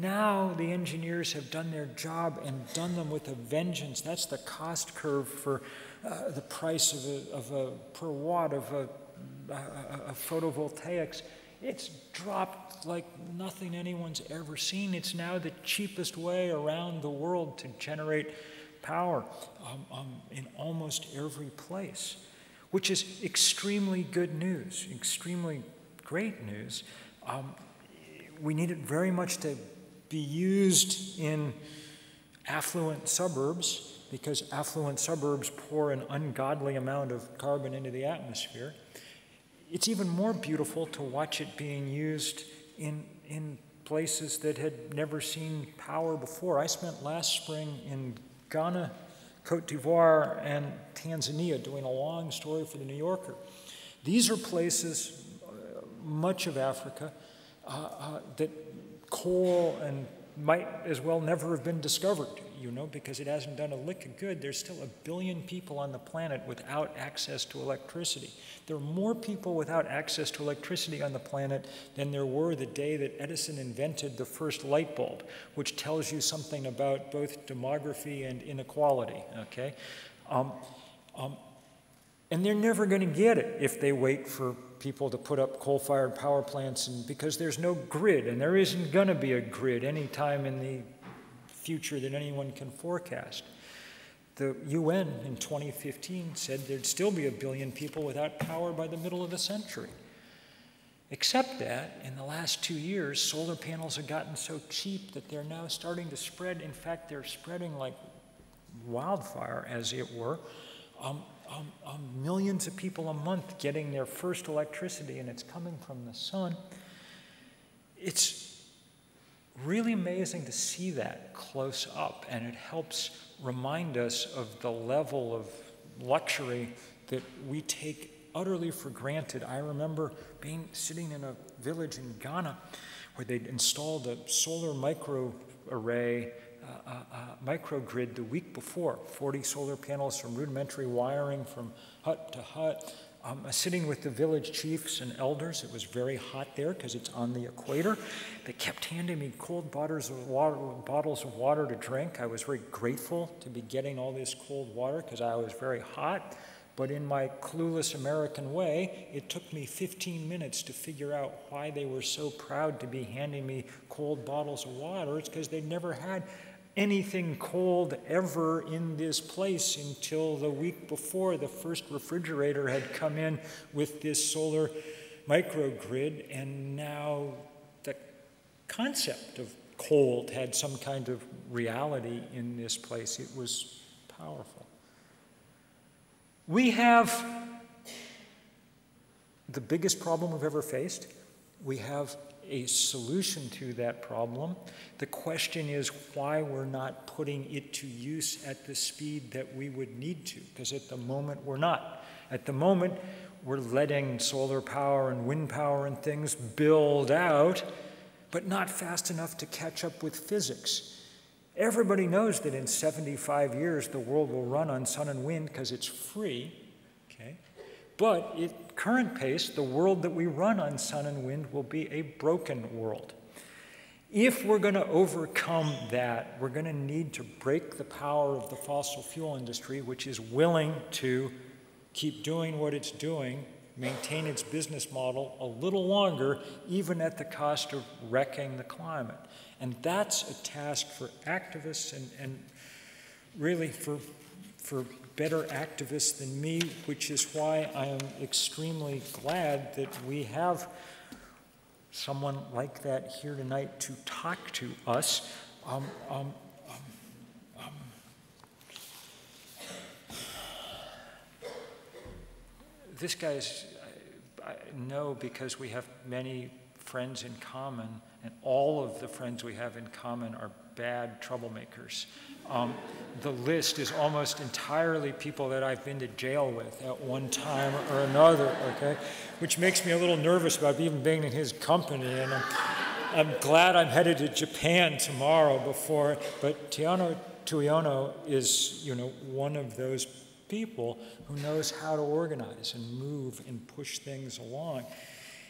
Now the engineers have done their job and done them with a vengeance. That's the cost curve for the price of a per watt of photovoltaics. It's dropped like nothing anyone's ever seen. It's now the cheapest way around the world to generate power in almost every place, which is extremely good news, extremely great news. We need it very much to be used in affluent suburbs, because affluent suburbs pour an ungodly amount of carbon into the atmosphere. It's even more beautiful to watch it being used in places that had never seen power before. I spent last spring in Ghana, Cote d'Ivoire, and Tanzania doing a long story for the New Yorker. These are places, much of Africa, that coal and might as well never have been discovered, you know, because it hasn't done a lick of good. There's still 1 billion people on the planet without access to electricity. There are more people without access to electricity on the planet than there were the day that Edison invented the first light bulb, which tells you something about both demography and inequality, okay? And they're never going to get it if they wait for people to put up coal-fired power plants, and because there's no grid, and there isn't going to be a grid anytime in the future that anyone can forecast. The UN in 2015 said there'd still be 1 billion people without power by the middle of the century. Except that in the last 2 years, solar panels have gotten so cheap that they're now starting to spread. In fact, they're spreading like wildfire, as it were. Millions of people a month getting their first electricity, and it's coming from the sun. It's really amazing to see that close up, and it helps remind us of the level of luxury that we take utterly for granted. I remember sitting in a village in Ghana where they'd installed a solar microarray microgrid the week before, 40 solar panels from rudimentary wiring from hut to hut, sitting with the village chiefs and elders. It was very hot there because it's on the equator. They kept handing me cold bottles of water to drink. I was very grateful to be getting all this cold water because I was very hot. But in my clueless American way, it took me 15 minutes to figure out why they were so proud to be handing me cold bottles of water. It's because they never had anything cold ever in this place until the week before the first refrigerator had come in with this solar microgrid, and now the concept of cold had some kind of reality in this place. It was powerful. We have the biggest problem we've ever faced. We have a solution to that problem. The question is why we're not putting it to use at the speed that we would need to, because at the moment we're not. At the moment, we're letting solar power and wind power and things build out, but not fast enough to catch up with physics. Everybody knows that in 75 years, the world will run on sun and wind because it's free, okay? But at current pace, the world that we run on sun and wind will be a broken world. If we're going to overcome that, we're going to need to break the power of the fossil fuel industry, which is willing to keep doing what it's doing, maintain its business model a little longer, even at the cost of wrecking the climate. And that's a task for activists and really for better activists than me, which is why I am extremely glad that we have someone like that here tonight to talk to us. This guy's, I know because we have many friends in common, and all of the friends we have in common are bad troublemakers. The list is almost entirely people that I've been to jail with at one time or another, okay? Which makes me a little nervous about even being in his company, and I'm glad I'm headed to Japan tomorrow but Tiano Tuiono is, one of those people who knows how to organize and move and push things along.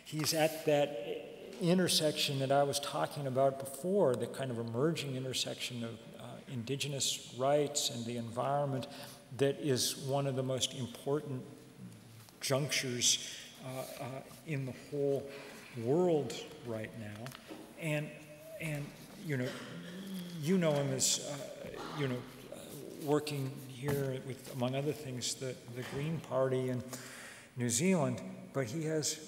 He's at that intersection that I was talking about before, the kind of emerging intersection of indigenous rights and the environment that is one of the most important junctures in the whole world right now. And you know him as working here with, among other things, the Green Party in New Zealand, but he has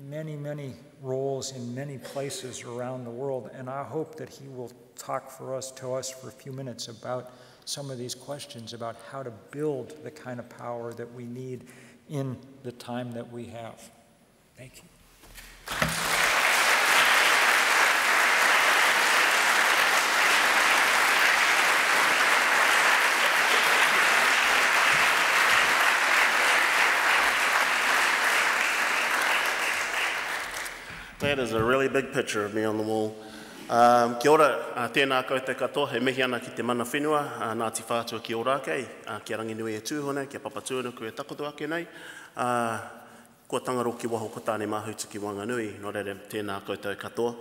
many, many roles in many places around the world, and I hope that he will talk to us for a few minutes about some of these questions about how to build the kind of power that we need in the time that we have. Thank you. That is a really big picture of me on the wall. Kia ora, tēnā koutou katoa, he mihi ana ki te mana whenua, Ngāti Whātua ki ora kei, kia ranginui e tūhone, kia papatūanu koe takoto ake nei. Kua tangaro ki waho ko tāne mahuta ki Wanganui, no reira tēnā koutou katoa.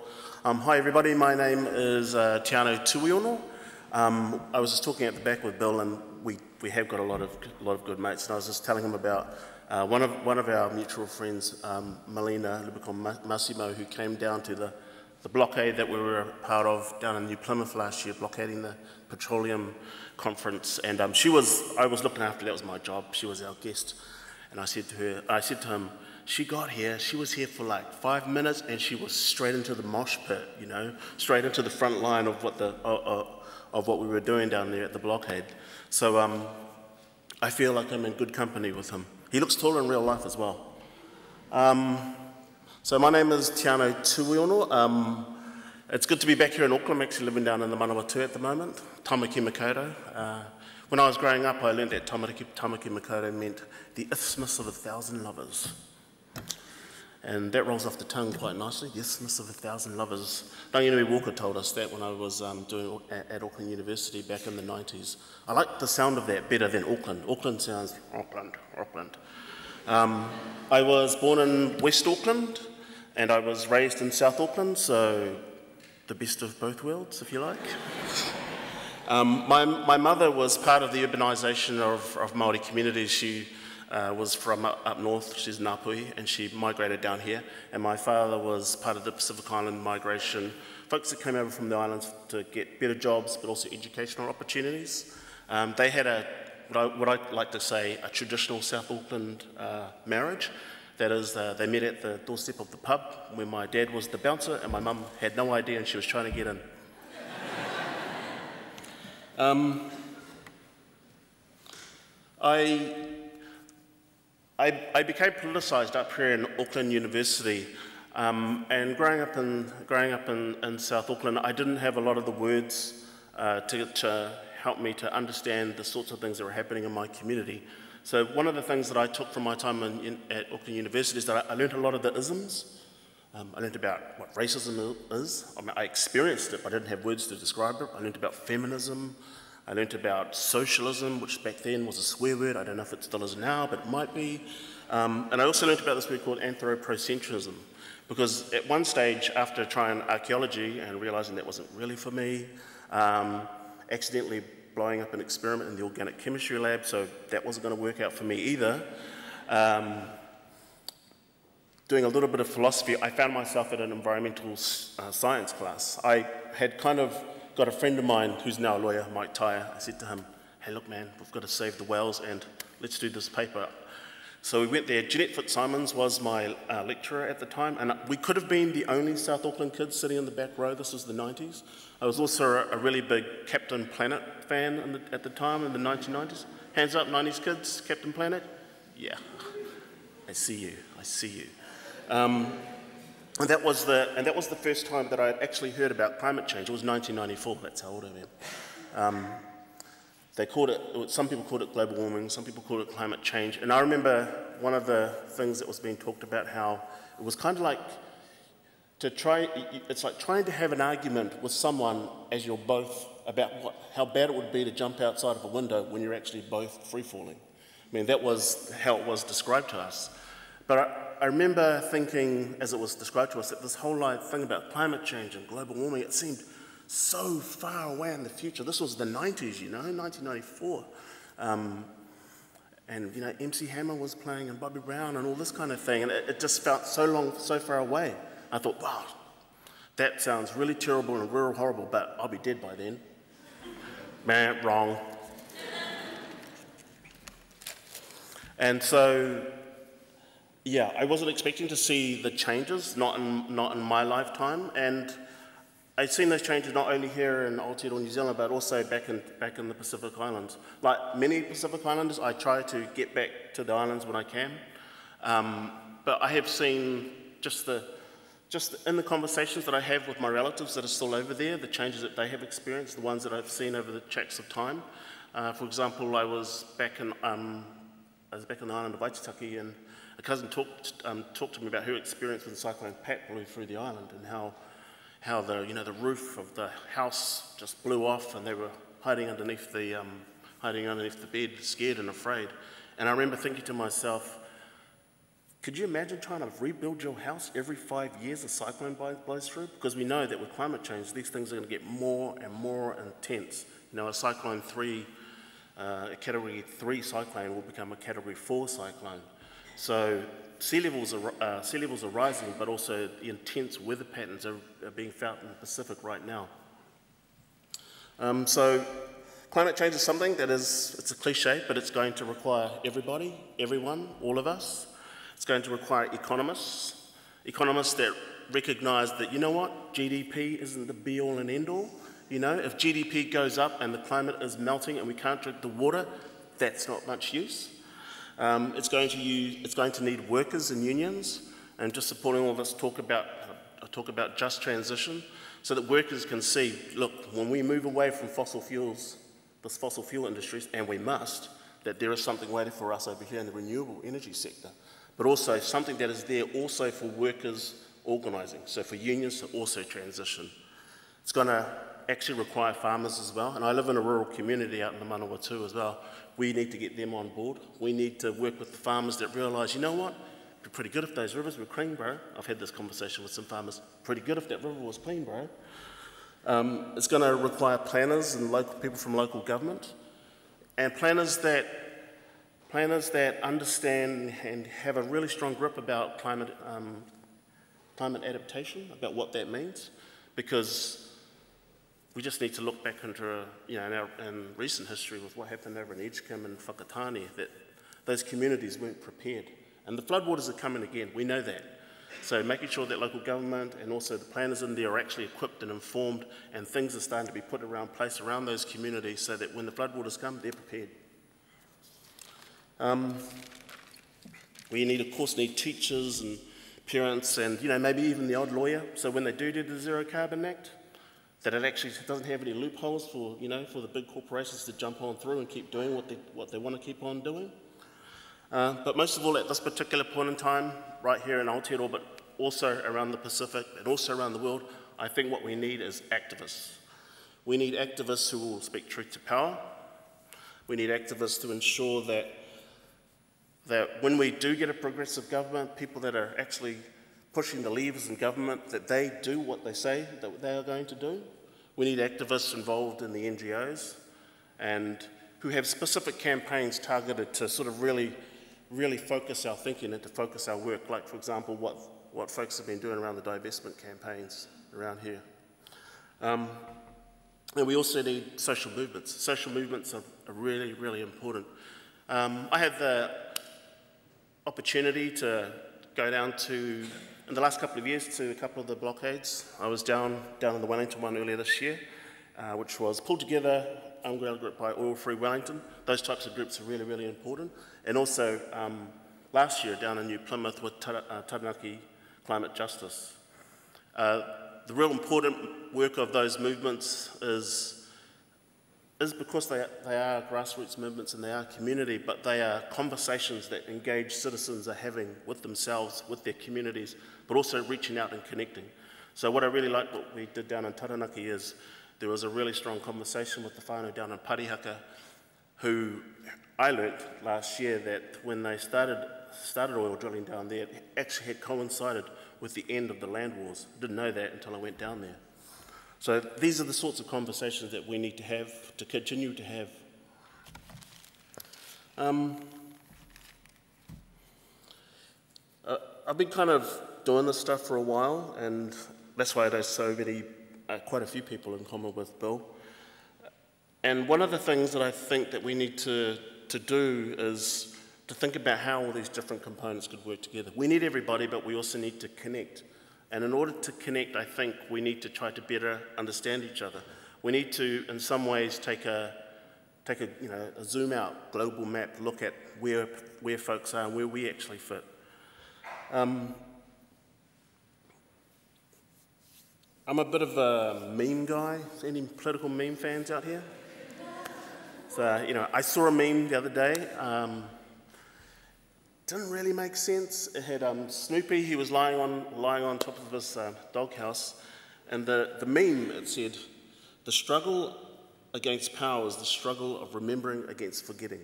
Hi everybody, my name is Tiano Tuiono. I was just talking at the back with Bill, and we have got a lot of good mates, and I was just telling him about one of our mutual friends, Melina Massimo, who came down to the blockade that we were a part of down in New Plymouth last year, blockading the petroleum conference. And I was looking after, that was my job. She was our guest. And I said to him, she got here, she was here for like 5 minutes, and she was straight into the mosh pit, straight into the front line of what we were doing down there at the blockade. So I feel like I'm in good company with him. He looks taller in real life as well. So my name is Tiano Tuiono. It's good to be back here in Auckland. I'm actually living down in the Manawatu at the moment, Tamaki Makaurau. When I was growing up, I learned that Tamaki Makaurau meant the Isthmus of 1,000 Lovers. And that rolls off the tongue quite nicely, the Isthmus of 1,000 Lovers. Ranginui Walker told us that when I was doing at Auckland University back in the 90s. I like the sound of that better than Auckland. Auckland sounds Auckland. I was born in West Auckland, and I was raised in South Auckland, so the best of both worlds, if you like. My mother was part of the urbanisation of Māori communities. She was from up north, she's Ngāpuhi, and she migrated down here. And my father was part of the Pacific Island migration, folks that came over from the islands to get better jobs, but also educational opportunities. They had what I like to say, a traditional South Auckland marriage. That is, they met at the doorstep of the pub where my dad was the bouncer and my mum had no idea and she was trying to get in. I became politicised up here in Auckland University, and growing up in South Auckland, I didn't have a lot of the words to help me to understand the sorts of things that were happening in my community. So one of the things that I took from my time at Auckland University is that I learned a lot of the isms. I learned about what racism is. I mean, I experienced it, but I didn't have words to describe it. I learned about feminism. I learnt about socialism, which back then was a swear word. I don't know if it still is now, but it might be. And I also learnt about this word called anthropocentrism, because at one stage, after trying archaeology and realising that wasn't really for me, accidentally blowing up an experiment in the organic chemistry lab, so that wasn't going to work out for me either. Doing a little bit of philosophy, I found myself at an environmental science class. I had kind of got a friend of mine who's now a lawyer, Mike Tyre. I said to him, hey, look, man, we've got to save the whales and let's do this paper. So we went there. Jeanette Fitzsimons was my lecturer at the time, and we could have been the only South Auckland kids sitting in the back row. This was the 90s. I was also a really big Captain Planet fan at the time in the 1990s. Hands up, 90s kids, Captain Planet? Yeah, I see you, I see you. And that was the first time that I had actually heard about climate change. It was 1994, that's how old I am. They called it, some people called it global warming, some people called it climate change. And I remember one of the things that was being talked about, how it was kind of like it's like trying to have an argument with someone as you're both about how bad it would be to jump outside of a window when you're actually both free-falling. I mean, that was how it was described to us. But I remember thinking, as it was described to us, that this whole thing about climate change and global warming, it seemed so far away in the future. This was the 90s, you know, 1994. And, you know, MC Hammer was playing and Bobby Brown and all this kind of thing. And it just felt so far away. I thought, wow, that sounds really terrible and real horrible, but I'll be dead by then. Man, wrong. And so, yeah, I wasn't expecting to see the changes, not in my lifetime, and I've seen those changes not only here in Aotearoa, New Zealand, but also back in the Pacific Islands. Like many Pacific Islanders, I try to get back to the islands when I can, but I have seen just in the conversations that I have with my relatives that are still over there, the changes that they have experienced, the ones that I've seen over the tracks of time. For example, I was back in the island of Aitutaki, and a cousin talked to me about her experience when Cyclone Pat blew through the island, and how the roof of the house just blew off, and they were hiding underneath the bed, scared and afraid. And I remember thinking to myself, could you imagine trying to rebuild your house every 5 years a cyclone blows through? Because we know that with climate change, these things are going to get more and more intense. You know, a cyclone 3, a category 3 cyclone will become a category 4 cyclone. So sea levels are rising, but also the intense weather patterns are being felt in the Pacific right now. So climate change is something that it's a cliche, but it's going to require everybody, everyone, all of us. It's going to require economists that recognise that, you know what, GDP isn't the be-all and end-all. You know, if GDP goes up and the climate is melting and we can't drink the water, that's not much use. It's going to need workers and unions, and just supporting all this talk about just transition, so that workers can see, look, when we move away from fossil fuels, this fossil fuel industries, and we must, that there is something waiting for us over here in the renewable energy sector, but also something that is there also for workers organising, so for unions to also transition. It's going to actually require farmers as well, and I live in a rural community out in the Manawa too as well. We need to get them on board. We need to work with the farmers that realise, you know what, it'd be pretty good if those rivers were clean, bro. I've had this conversation with some farmers. Pretty good if that river was clean, bro. It's going to require planners and local people from local government, and planners that understand and have a really strong grip about climate adaptation, about what that means, because we just need to look back into, in recent history with what happened over in Edgecombe and Whakatane, that those communities weren't prepared. And the floodwaters are coming again, we know that. So making sure that local government and also the planners in there are actually equipped and informed, and things are starting to be put around place around those communities so that when the floodwaters come, they're prepared. We of course need teachers and parents and maybe even the odd lawyer, so when they do the Zero Carbon Act, that it actually doesn't have any loopholes for the big corporations to jump on through and keep doing what they want to keep on doing. But most of all, at this particular point in time, right here in Aotearoa, but also around the Pacific and also around the world, I think what we need is activists. We need activists who will speak truth to power. We need activists to ensure that when we do get a progressive government, people that are actually pushing the levers in government, that they do what they say that they are going to do. We need activists involved in the NGOs and who have specific campaigns targeted to sort of really focus our thinking and to focus our work, like, for example, what folks have been doing around the divestment campaigns around here. And we also need social movements. Social movements are really, really important. I had the opportunity to go down to, in the last couple of years, to a couple of the blockades. I was down in the Wellington one earlier this year, which was pulled together, umbrella group by Oil Free Wellington. Those types of groups are really, really important. And also last year down in New Plymouth with Taranaki Climate Justice. The real important work of those movements is because they are grassroots movements and they are community, but they are conversations that engaged citizens are having with themselves, with their communities, but also reaching out and connecting. So what I really like what we did down in Taranaki is there was a really strong conversation with the whānau down in Parihaka, who I learnt last year that when they started oil drilling down there, it actually had coincided with the end of the land wars. I didn't know that until I went down there. So these are the sorts of conversations that we need to have, to continue to have. I've been kind of doing this stuff for a while, and that's why there's quite a few people in common with Bill. And one of the things that I think that we need to do is to think about how all these different components could work together. We need everybody, but we also need to connect. And in order to connect, I think we need to try to better understand each other. We need to, in some ways, take a zoom out global map, look at where folks are and where we actually fit. I'm a bit of a meme guy. Any political meme fans out here? So, I saw a meme the other day. Didn't really make sense. It had Snoopy. He was lying on top of his doghouse, and the meme, it said, "The struggle against power is the struggle of remembering against forgetting."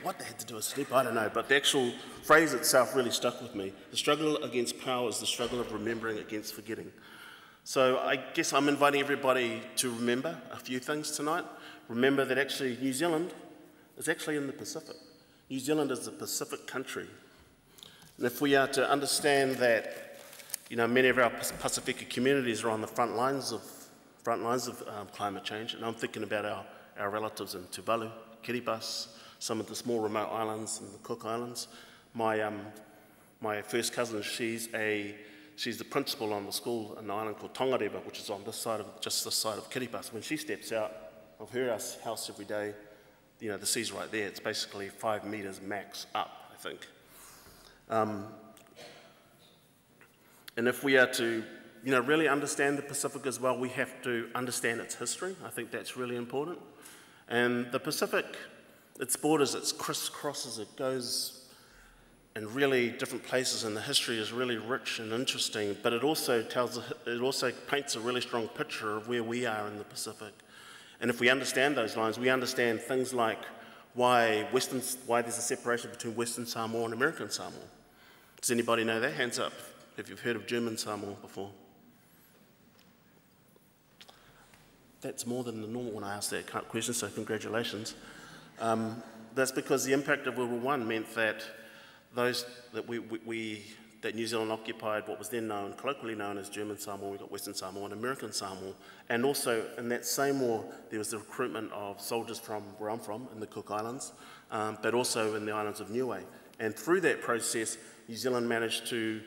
What they had to do with Snoopy, I don't know, but the actual phrase itself really stuck with me. The struggle against power is the struggle of remembering against forgetting. So I guess I'm inviting everybody to remember a few things tonight. Remember that actually New Zealand is actually in the Pacific. New Zealand is a Pacific country. And if we are to understand that, many of our Pasifika communities are on the front lines of climate change, and I'm thinking about our relatives in Tuvalu, Kiribati, some of the small remote islands and the Cook Islands. My first cousin, she's the principal on the school in an island called Tongareva, which is on just this side of Kiribati. When she steps out of her house every day, the sea's right there. It's basically 5 meters max up, I think. And if we are to, really understand the Pacific as well, we have to understand its history. I think that's really important. And the Pacific, its borders, its crisscrosses, it goes really different places, and the history is really rich and interesting, but it also paints a really strong picture of where we are in the Pacific. And if we understand those lines, we understand things like why there's a separation between Western Samoa and American Samoa. Does anybody know that? Hands up if you've heard of German Samoa before. That's more than the normal when I ask that question, so congratulations. That's because the impact of World War I meant that that New Zealand occupied what was then colloquially known as German Samoa. We got Western Samoa and American Samoa. And also in that same war, there was the recruitment of soldiers from where I'm from, in the Cook Islands, but also in the islands of Niue. And through that process, New Zealand managed to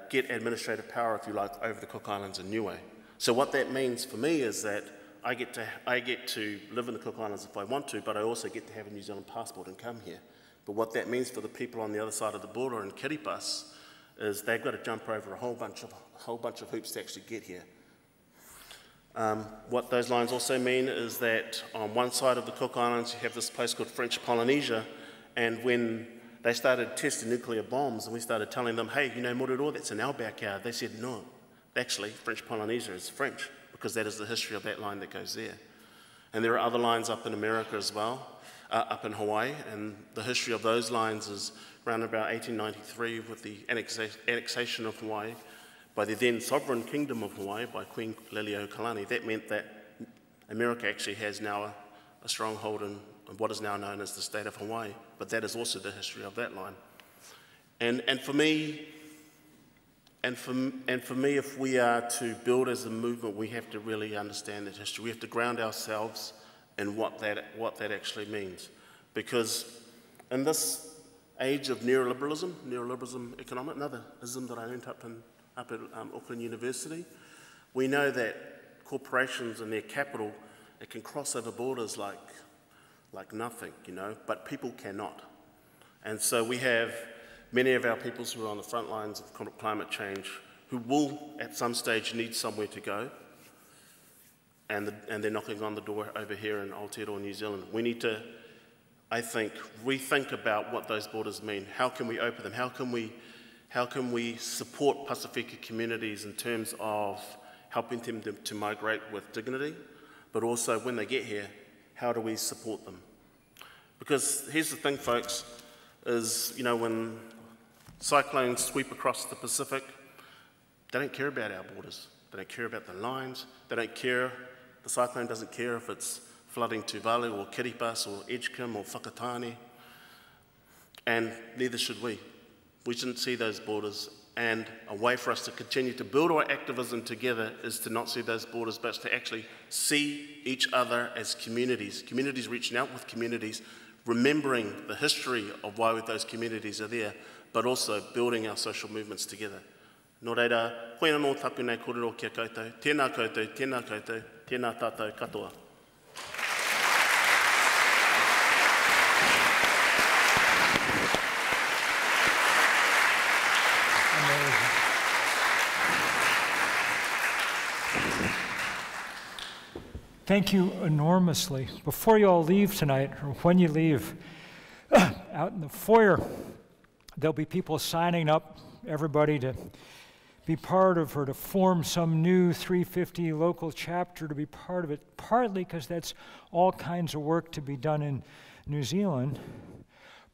get administrative power, if you like, over the Cook Islands and Niue. So what that means for me is that I get to live in the Cook Islands if I want to, but I also get to have a New Zealand passport and come here. But what that means for the people on the other side of the border in Kiribati is they've got to jump over a whole bunch of hoops to actually get here. What those lines also mean is that on one side of the Cook Islands you have this place called French Polynesia, and when they started testing nuclear bombs and we started telling them, hey, you know, Mororoa, that's in our backyard, they said no. Actually, French Polynesia is French, because that is the history of that line that goes there. And there are other lines up in America as well, up in Hawaii, and the history of those lines is around about 1893 with the annexation of Hawaii by the then sovereign kingdom of Hawaii by Queen Leleokalani. That meant that America actually has now a stronghold in what is now known as the state of Hawaii, but that is also the history of that line. And for me, if we are to build as a movement, we have to really understand that history. We have to ground ourselves in what that actually means. Because in this age of neoliberalism economic, another ism that I learned up at Auckland University, we know that corporations and their capital, it can cross over borders like nothing, you know, but people cannot. And so we have many of our peoples who are on the front lines of climate change who will, at some stage, need somewhere to go, and they're knocking on the door over here in Aotearoa, New Zealand. We need to, I think, rethink about what those borders mean. How can we open them? How can we support Pasifika communities in terms of helping them to migrate with dignity, but also when they get here, how do we support them? Because here's the thing, folks, is, you know, when cyclones sweep across the Pacific, they don't care about our borders. They don't care about the lines. They don't care, the cyclone doesn't care if it's flooding Tuvalu or Kiribati or Edgecombe or Whakatane. And neither should we. We shouldn't see those borders. And a way for us to continue to build our activism together is to not see those borders, but to actually see each other as communities. Communities reaching out with communities, remembering the history of why those communities are there, but also building our social movements together. Nō reira, koe anō taku nei kōrero kia koutou, tēnā koutou, tēnā koutou, tēnā tātou katoa. Thank you enormously. Before you all leave tonight, or when you leave, out in the foyer, there'll be people signing up, everybody to be part of or to form some new 350 local chapter to be part of it, partly because that's all kinds of work to be done in New Zealand,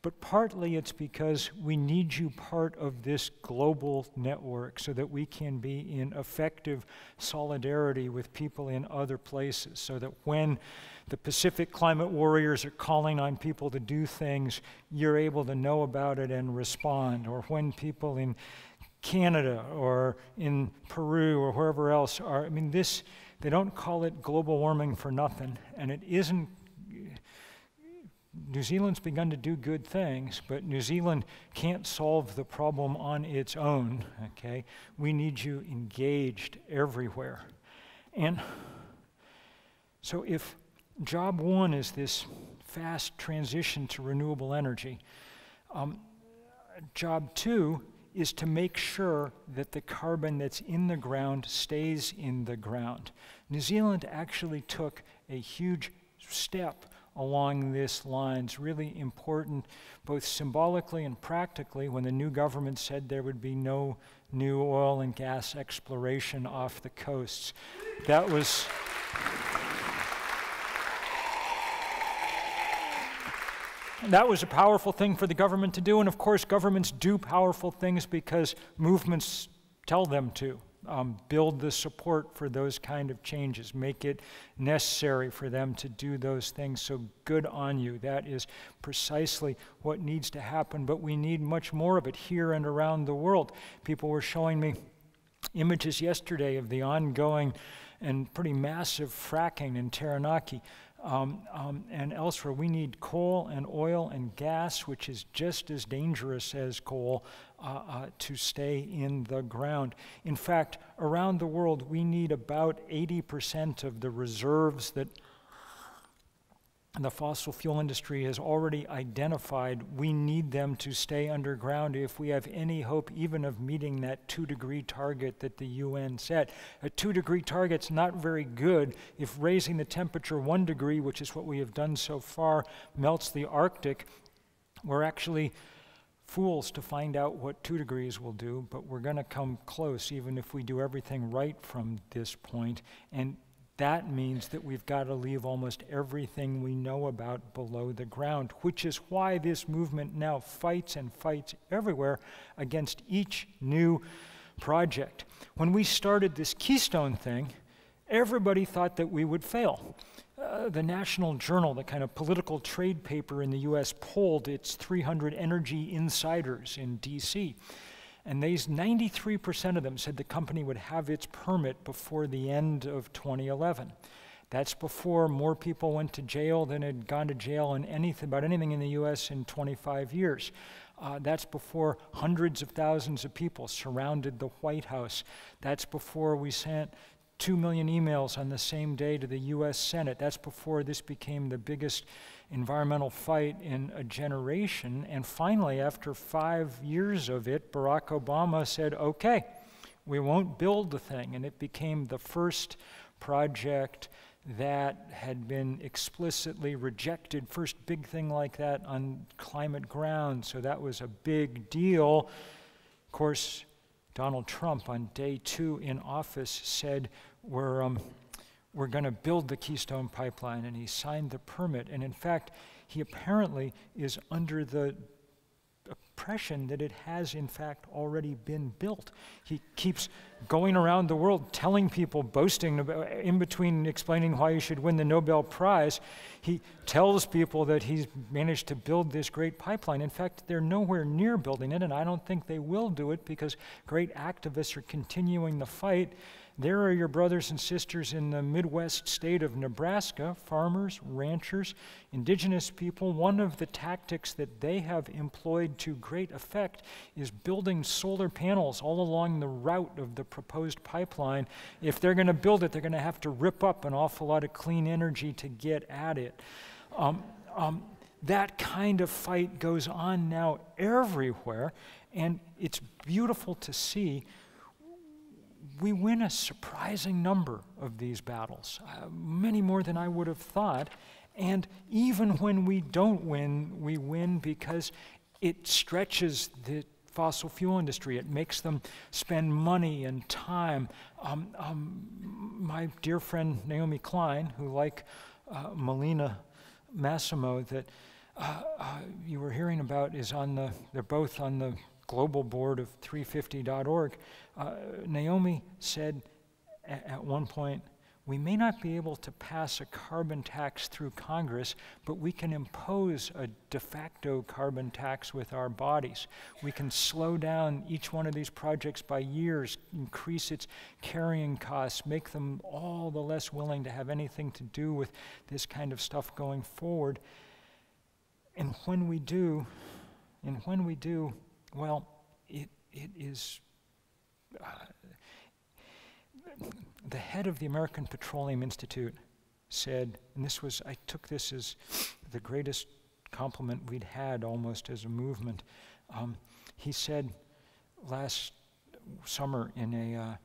but partly it's because we need you part of this global network so that we can be in effective solidarity with people in other places, so that when the Pacific climate warriors are calling on people to do things, you're able to know about it and respond, or when people in Canada or in Peru or wherever else are, I mean, they don't call it global warming for nothing, and it isn't. New Zealand's begun to do good things, but New Zealand can't solve the problem on its own, okay? We need you engaged everywhere. And so if job one is this fast transition to renewable energy, job two is to make sure that the carbon that's in the ground stays in the ground. New Zealand actually took a huge step along this line. It's really important, both symbolically and practically, when the new government said there would be no new oil and gas exploration off the coasts. That was a powerful thing for the government to do, and of course governments do powerful things because movements tell them to. Build the support for those kind of changes, make it necessary for them to do those things, so good on you. That is precisely what needs to happen, but we need much more of it here and around the world. People were showing me images yesterday of the ongoing and pretty massive fracking in Taranaki and elsewhere. We need coal and oil and gas, which is just as dangerous as coal, to stay in the ground. In fact, around the world, we need about 80% of the reserves that the fossil fuel industry has already identified. We need them to stay underground if we have any hope even of meeting that 2-degree target that the UN set. A 2-degree target's not very good if raising the temperature 1 degree, which is what we have done so far, melts the Arctic. We're actually fools to find out what 2 degrees will do, but we're going to come close even if we do everything right from this point. And that means that we've got to leave almost everything we know about below the ground, which is why this movement now fights and fights everywhere against each new project. When we started this Keystone thing, everybody thought that we would fail. The National Journal, the kind of political trade paper in the US, polled its 300 energy insiders in DC. And 93% of them said the company would have its permit before the end of 2011. That's before more people went to jail than had gone to jail in about anything in the US in 25 years. That's before hundreds of thousands of people surrounded the White House. That's before we sent 2 million emails on the same day to the US Senate. That's before this became the biggest environmental fight in a generation. And finally, after 5 years of it, Barack Obama said, okay, we won't build the thing. And it became the first project that had been explicitly rejected, first big thing like that on climate grounds. So that was a big deal. Of course, Donald Trump on day 2 in office said, we're going to build the Keystone Pipeline, and he signed the permit. And in fact, he apparently is under the impression that it has in fact already been built. He keeps going around the world telling people, boasting, in between explaining why you should win the Nobel Prize, he tells people that he's managed to build this great pipeline. In fact, they're nowhere near building it, and I don't think they will do it because great activists are continuing the fight. There are your brothers and sisters in the Midwest state of Nebraska, farmers, ranchers, indigenous people. One of the tactics that they have employed to great effect is building solar panels all along the route of the proposed pipeline. If they're going to build it, they're going to have to rip up an awful lot of clean energy to get at it. That kind of fight goes on now everywhere, and it's beautiful to see. We win a surprising number of these battles, many more than I would have thought. And even when we don't win, we win because it stretches the fossil fuel industry. It makes them spend money and time. My dear friend Naomi Klein, who like Melina Massimo that you were hearing about, is they're both on the global board of 350.org. Naomi said at one point, we may not be able to pass a carbon tax through Congress, but we can impose a de facto carbon tax with our bodies. We can slow down each one of these projects by years, increase its carrying costs, make them all the less willing to have anything to do with this kind of stuff going forward. And when we do, well, it is the head of the American Petroleum Institute said, and I took this as the greatest compliment we'd had almost as a movement. He said last summer in a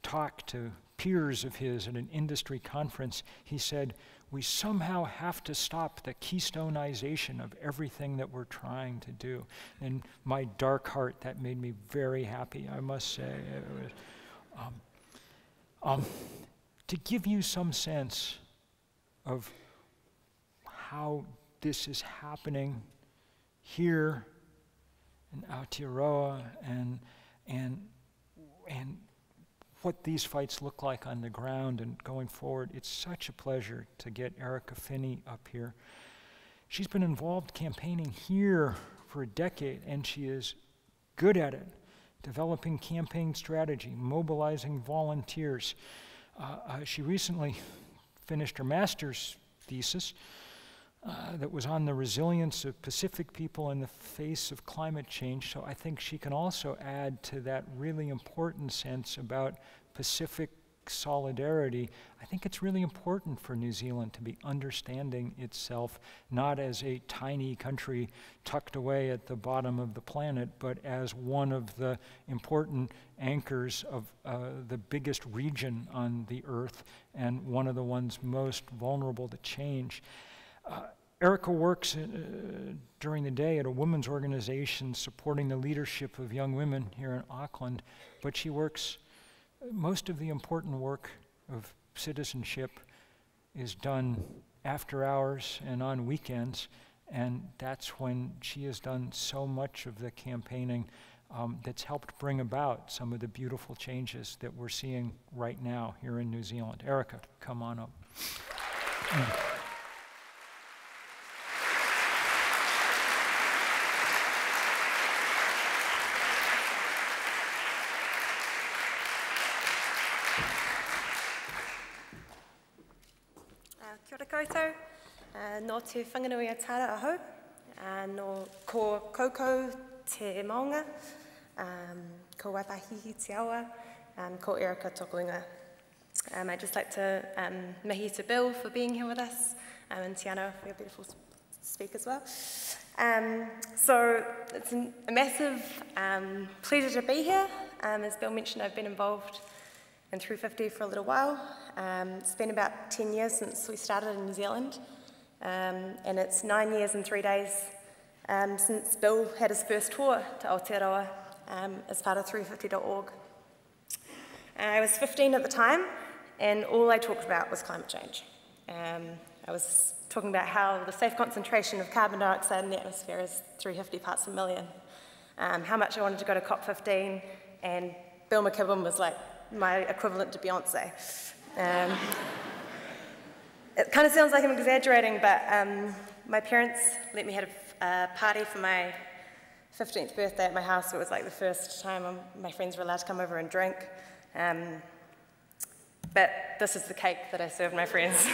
talk to peers of his at an industry conference, he said, we somehow have to stop the keystoneization of everything that we're trying to do. In my dark heart, that made me very happy, I must say. It was, to give you some sense of how this is happening here in Aotearoa and what these fights look like on the ground and going forward, it's such a pleasure to get Erica Finney up here. She's been involved campaigning here for a decade, and she is good at it, developing campaign strategy, mobilizing volunteers. She recently finished her master's thesis that was on the resilience of Pacific people in the face of climate change. So I think she can also add to that really important sense about Pacific solidarity. I think it's really important for New Zealand to be understanding itself not as a tiny country tucked away at the bottom of the planet, but as one of the important anchors of the biggest region on the Earth and one of the ones most vulnerable to change. Erica works during the day at a women's organization supporting the leadership of young women here in Auckland, but she works, most of the important work of citizenship is done after hours and on weekends, and that's when she has done so much of the campaigning that's helped bring about some of the beautiful changes that we're seeing right now here in New Zealand. Erica, come on up. Kia ora koutou, no te whanganui a tāra aho, no ko koukou te maunga, ko waipahihi te awa, ko Erica tokuinga. I'd just like to mihi to Bill for being here with us, and Tiana for your beautiful speak as well. So it's a massive pleasure to be here. As Bill mentioned, I've been involved in 350 for a little while. It's been about 10 years since we started in New Zealand, and it's 9 years and 3 days since Bill had his first tour to Aotearoa as part of 350.org. I was 15 at the time, and all I talked about was climate change. I was talking about how the safe concentration of carbon dioxide in the atmosphere is 350 parts per million, how much I wanted to go to COP15, and Bill McKibben was like my equivalent to Beyonce. It kind of sounds like I'm exaggerating, but my parents let me have a party for my 15th birthday at my house. It was like the first time my friends were allowed to come over and drink. But this is the cake that I served my friends.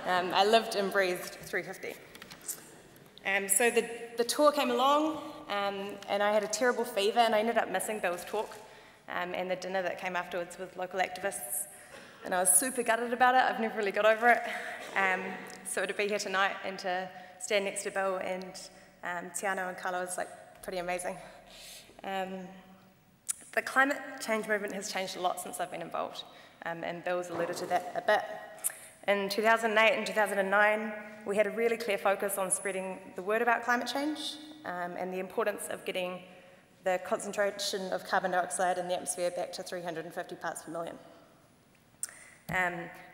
I lived and breathed 350. So the tour came along, and I had a terrible fever, and I ended up missing Bill's talk and the dinner that came afterwards with local activists. And I was super gutted about it. I've never really got over it. So to be here tonight and to stand next to Bill and Tiana and Carla was like pretty amazing. The climate change movement has changed a lot since I've been involved, and Bill's alluded to that a bit. In 2008 and 2009, we had a really clear focus on spreading the word about climate change and the importance of getting the concentration of carbon dioxide in the atmosphere back to 350 parts per million.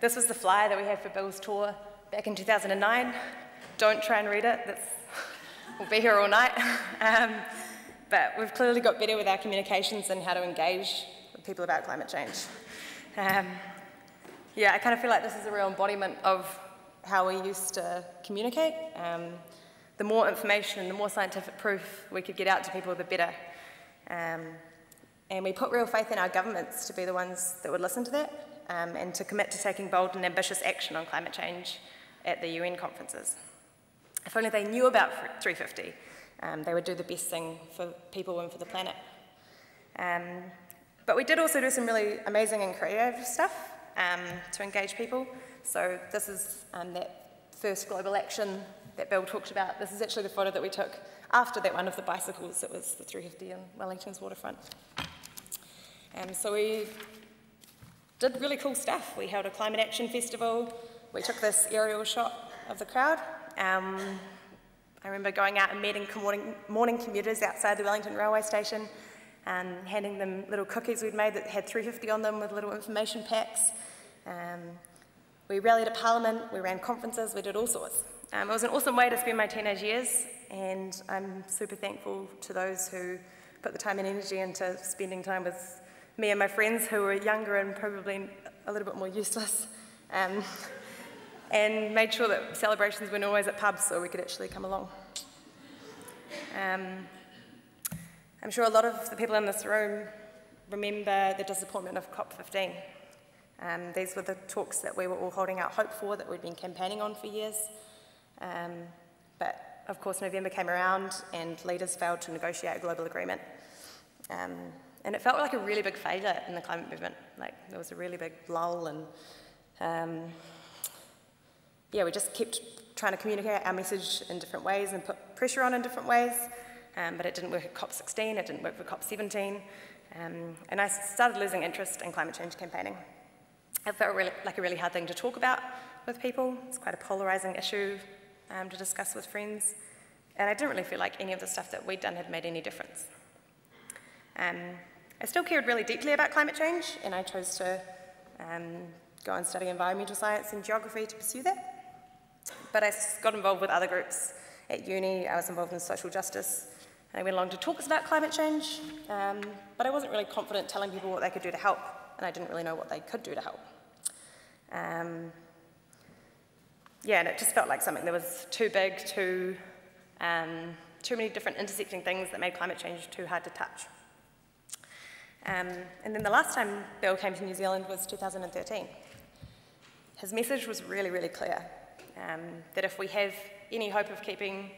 This was the flyer that we had for Bill's tour back in 2009. Don't try and read it, we'll be here all night. But we've clearly got better with our communications and how to engage with people about climate change. Yeah, I kind of feel like this is a real embodiment of how we used to communicate. The more information and the more scientific proof we could get out to people, the better. And we put real faith in our governments to be the ones that would listen to that and to commit to taking bold and ambitious action on climate change at the UN conferences. If only they knew about 350, they would do the best thing for people and for the planet. But we did also do some really amazing and creative stuff to engage people. So this is that first global action that Bill talked about. This is actually the photo that we took after that one of the bicycles. It was the 350 in Wellington's waterfront. So we did really cool stuff. We held a climate action festival. we took this aerial shot of the crowd. I remember going out and meeting morning commuters outside the Wellington railway station and handing them little cookies we'd made that had 350 on them with little information packs. We rallied at Parliament, we ran conferences, we did all sorts. It was an awesome way to spend my teenage years, and I'm super thankful to those who put the time and energy into spending time with me and my friends who were younger and probably a little bit more useless, and made sure that celebrations weren't always at pubs so we could actually come along. I'm sure a lot of the people in this room remember the disappointment of COP15. These were the talks that we were all holding out hope for, that we'd been campaigning on for years. But of course November came around and leaders failed to negotiate a global agreement. And it felt like a really big failure in the climate movement. Like there was a really big lull, and yeah, we just kept trying to communicate our message in different ways and put pressure on in different ways. But it didn't work at COP16, it didn't work for COP17. And I started losing interest in climate change campaigning. It felt like a really hard thing to talk about with people. It's quite a polarising issue to discuss with friends. And I didn't really feel like any of the stuff that we'd done had made any difference. I still cared really deeply about climate change, and I chose to go and study environmental science and geography to pursue that. But I got involved with other groups at uni. I was involved in social justice. I went along to talks about climate change, but I wasn't really confident telling people what they could do to help, and I didn't really know what they could do to help. Yeah, and it just felt like something that was too big, too many different intersecting things that made climate change too hard to touch. And then the last time Bill came to New Zealand was 2013. His message was really, really clear, that if we have any hope of keeping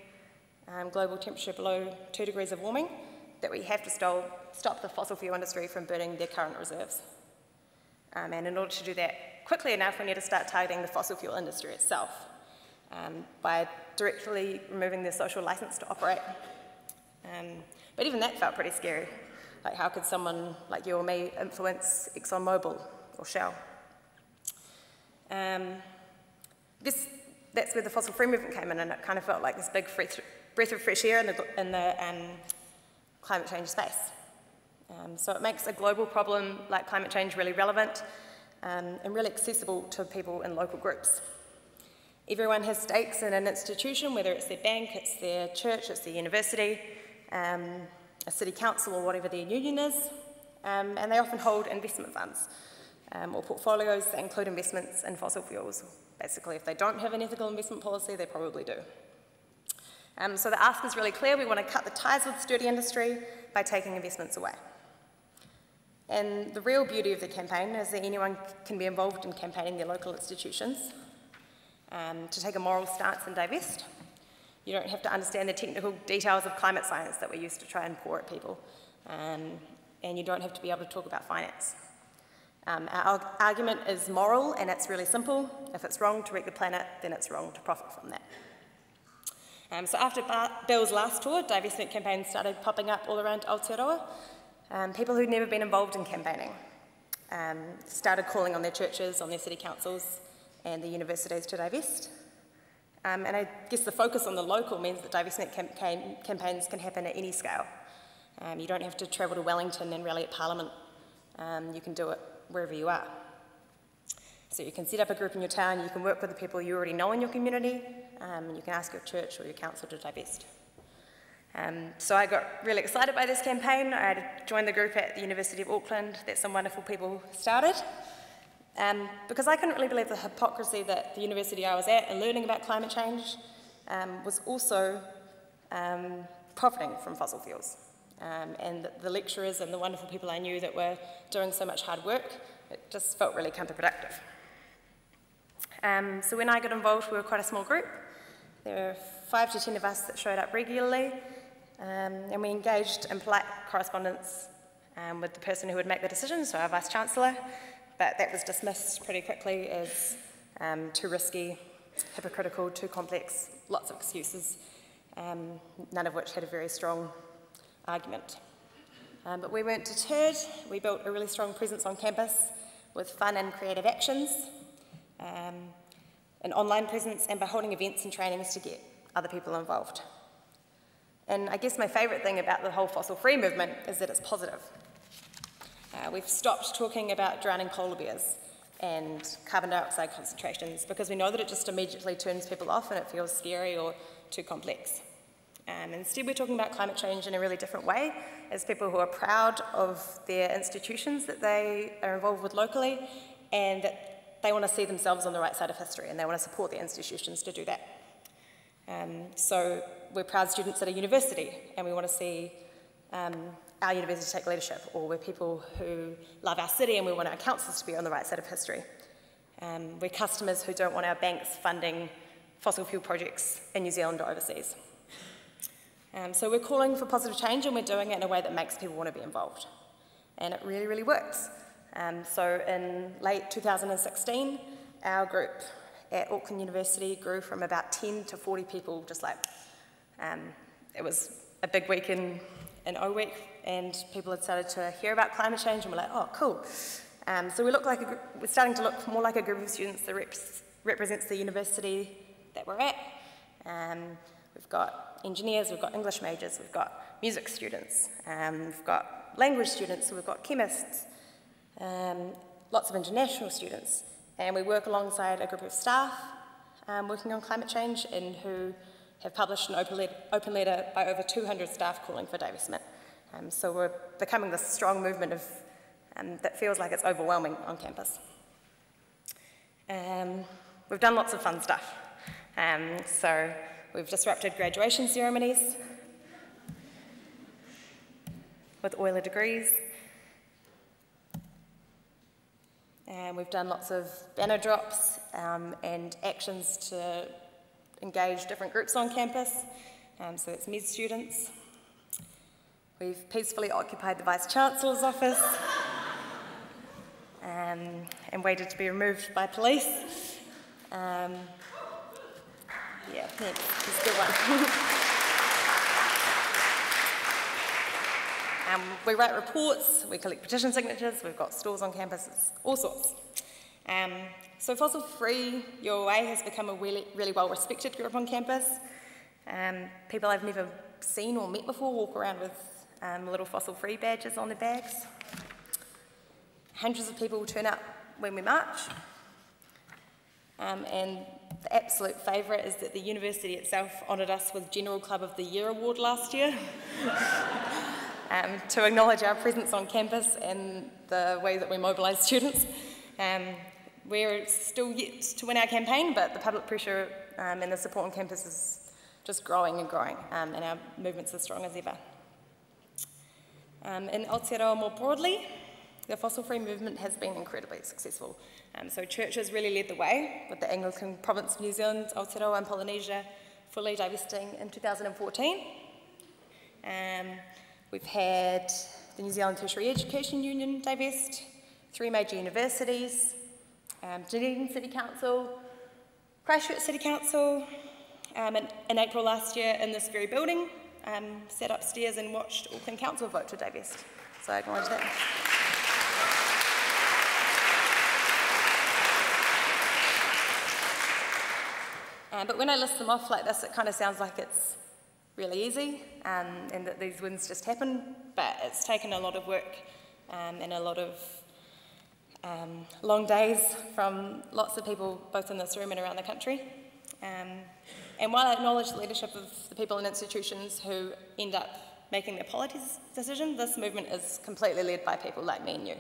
global temperature below 2 degrees of warming, that we have to stop the fossil fuel industry from burning their current reserves. And in order to do that quickly enough, we need to start targeting the fossil fuel industry itself by directly removing their social license to operate. But even that felt pretty scary. Like, how could someone like you or me influence ExxonMobil or Shell? That's where the fossil-free movement came in, and it kind of felt like this big breath of fresh air in the climate change space. So it makes a global problem like climate change really relevant and really accessible to people in local groups. Everyone has stakes in an institution, whether it's their bank, it's their church, it's their university, a city council or whatever their union is, and they often hold investment funds or portfolios that include investments in fossil fuels. Basically, if they don't have an ethical investment policy, they probably do. So the ask is really clear. We want to cut the ties with the sturdy industry by taking investments away. And the real beauty of the campaign is that anyone can be involved in campaigning their local institutions to take a moral stance and divest. You don't have to understand the technical details of climate science that we used to try and pour at people. And you don't have to be able to talk about finance. Our argument is moral, and it's really simple. If it's wrong to wreck the planet, then it's wrong to profit from that. So after Bill's last tour, divestment campaigns started popping up all around Aotearoa. People who'd never been involved in campaigning started calling on their churches, on their city councils, and the universities to divest. And I guess the focus on the local means that divestment campaigns can happen at any scale. You don't have to travel to Wellington and rally at Parliament. You can do it wherever you are. So you can set up a group in your town, you can work with the people you already know in your community, and you can ask your church or your council to divest. So I got really excited by this campaign. I joined the group at the University of Auckland that some wonderful people started. Because I couldn't really believe the hypocrisy that the university I was at and learning about climate change was also profiting from fossil fuels. And the lecturers and the wonderful people I knew that were doing so much hard work, it just felt really counterproductive. So when I got involved, we were quite a small group. There were 5 to 10 of us that showed up regularly, and we engaged in polite correspondence with the person who would make the decisions, so our Vice-Chancellor, but that was dismissed pretty quickly as too risky, hypocritical, too complex, lots of excuses, none of which had a very strong argument. But we weren't deterred. We built a really strong presence on campus with fun and creative actions. an online presence, and by holding events and trainings to get other people involved. And I guess my favourite thing about the whole fossil-free movement is that it's positive. We've stopped talking about drowning polar bears and carbon dioxide concentrations because we know that it just immediately turns people off and it feels scary or too complex. Instead, we're talking about climate change in a really different way as people who are proud of their institutions that they are involved with locally and that they want to see themselves on the right side of history and they want to support their institutions to do that. So we're proud students at a university and we want to see our university take leadership, or we're people who love our city and we want our councils to be on the right side of history. We're customers who don't want our banks funding fossil fuel projects in New Zealand or overseas. So we're calling for positive change and we're doing it in a way that makes people want to be involved. And it really, really works. So in late 2016, our group at Auckland University grew from about 10 to 40 people, just like, it was a big week in O Week, and people had started to hear about climate change and we're like, oh, cool. So we're starting to look more like a group of students that represents the university that we're at. We've got engineers, we've got English majors, we've got music students, we've got language students, we've got chemists, lots of international students, and we work alongside a group of staff working on climate change and who have published an open letter by over 200 staff calling for divestment. So we're becoming this strong movement of, that feels like it's overwhelming on campus. We've done lots of fun stuff. So we've disrupted graduation ceremonies with Euler degrees. And we've done lots of banner drops and actions to engage different groups on campus. So it's med students. We've peacefully occupied the Vice-Chancellor's office and waited to be removed by police. Yeah, next is a good one. We write reports, we collect petition signatures, we've got stores on campuses, all sorts. So Fossil Free Your Way has become a really, really well-respected group on campus. People I've never seen or met before walk around with little fossil-free badges on their bags. Hundreds of people turn up when we march. And the absolute favourite is that the university itself honoured us with General Club of the Year award last year to acknowledge our presence on campus and the way that we mobilise students. We're still yet to win our campaign, but the public pressure and the support on campus is just growing and growing, and our movement's as strong as ever. In Aotearoa more broadly, the fossil-free movement has been incredibly successful. So churches really led the way, with the Anglican Province of New Zealand, Aotearoa and Polynesia fully divesting in 2014. We've had the New Zealand Tertiary Education Union divest, 3 major universities, Dunedin City Council, Christchurch City Council. In April last year, in this very building, sat upstairs and watched Auckland Council vote to divest. So I acknowledge that. But when I list them off like this, it kind of sounds like it's really easy and that these wins just happen, but it's taken a lot of work and a lot of long days from lots of people both in this room and around the country. And while I acknowledge the leadership of the people and institutions who end up making the policy decision, this movement is completely led by people like me and you.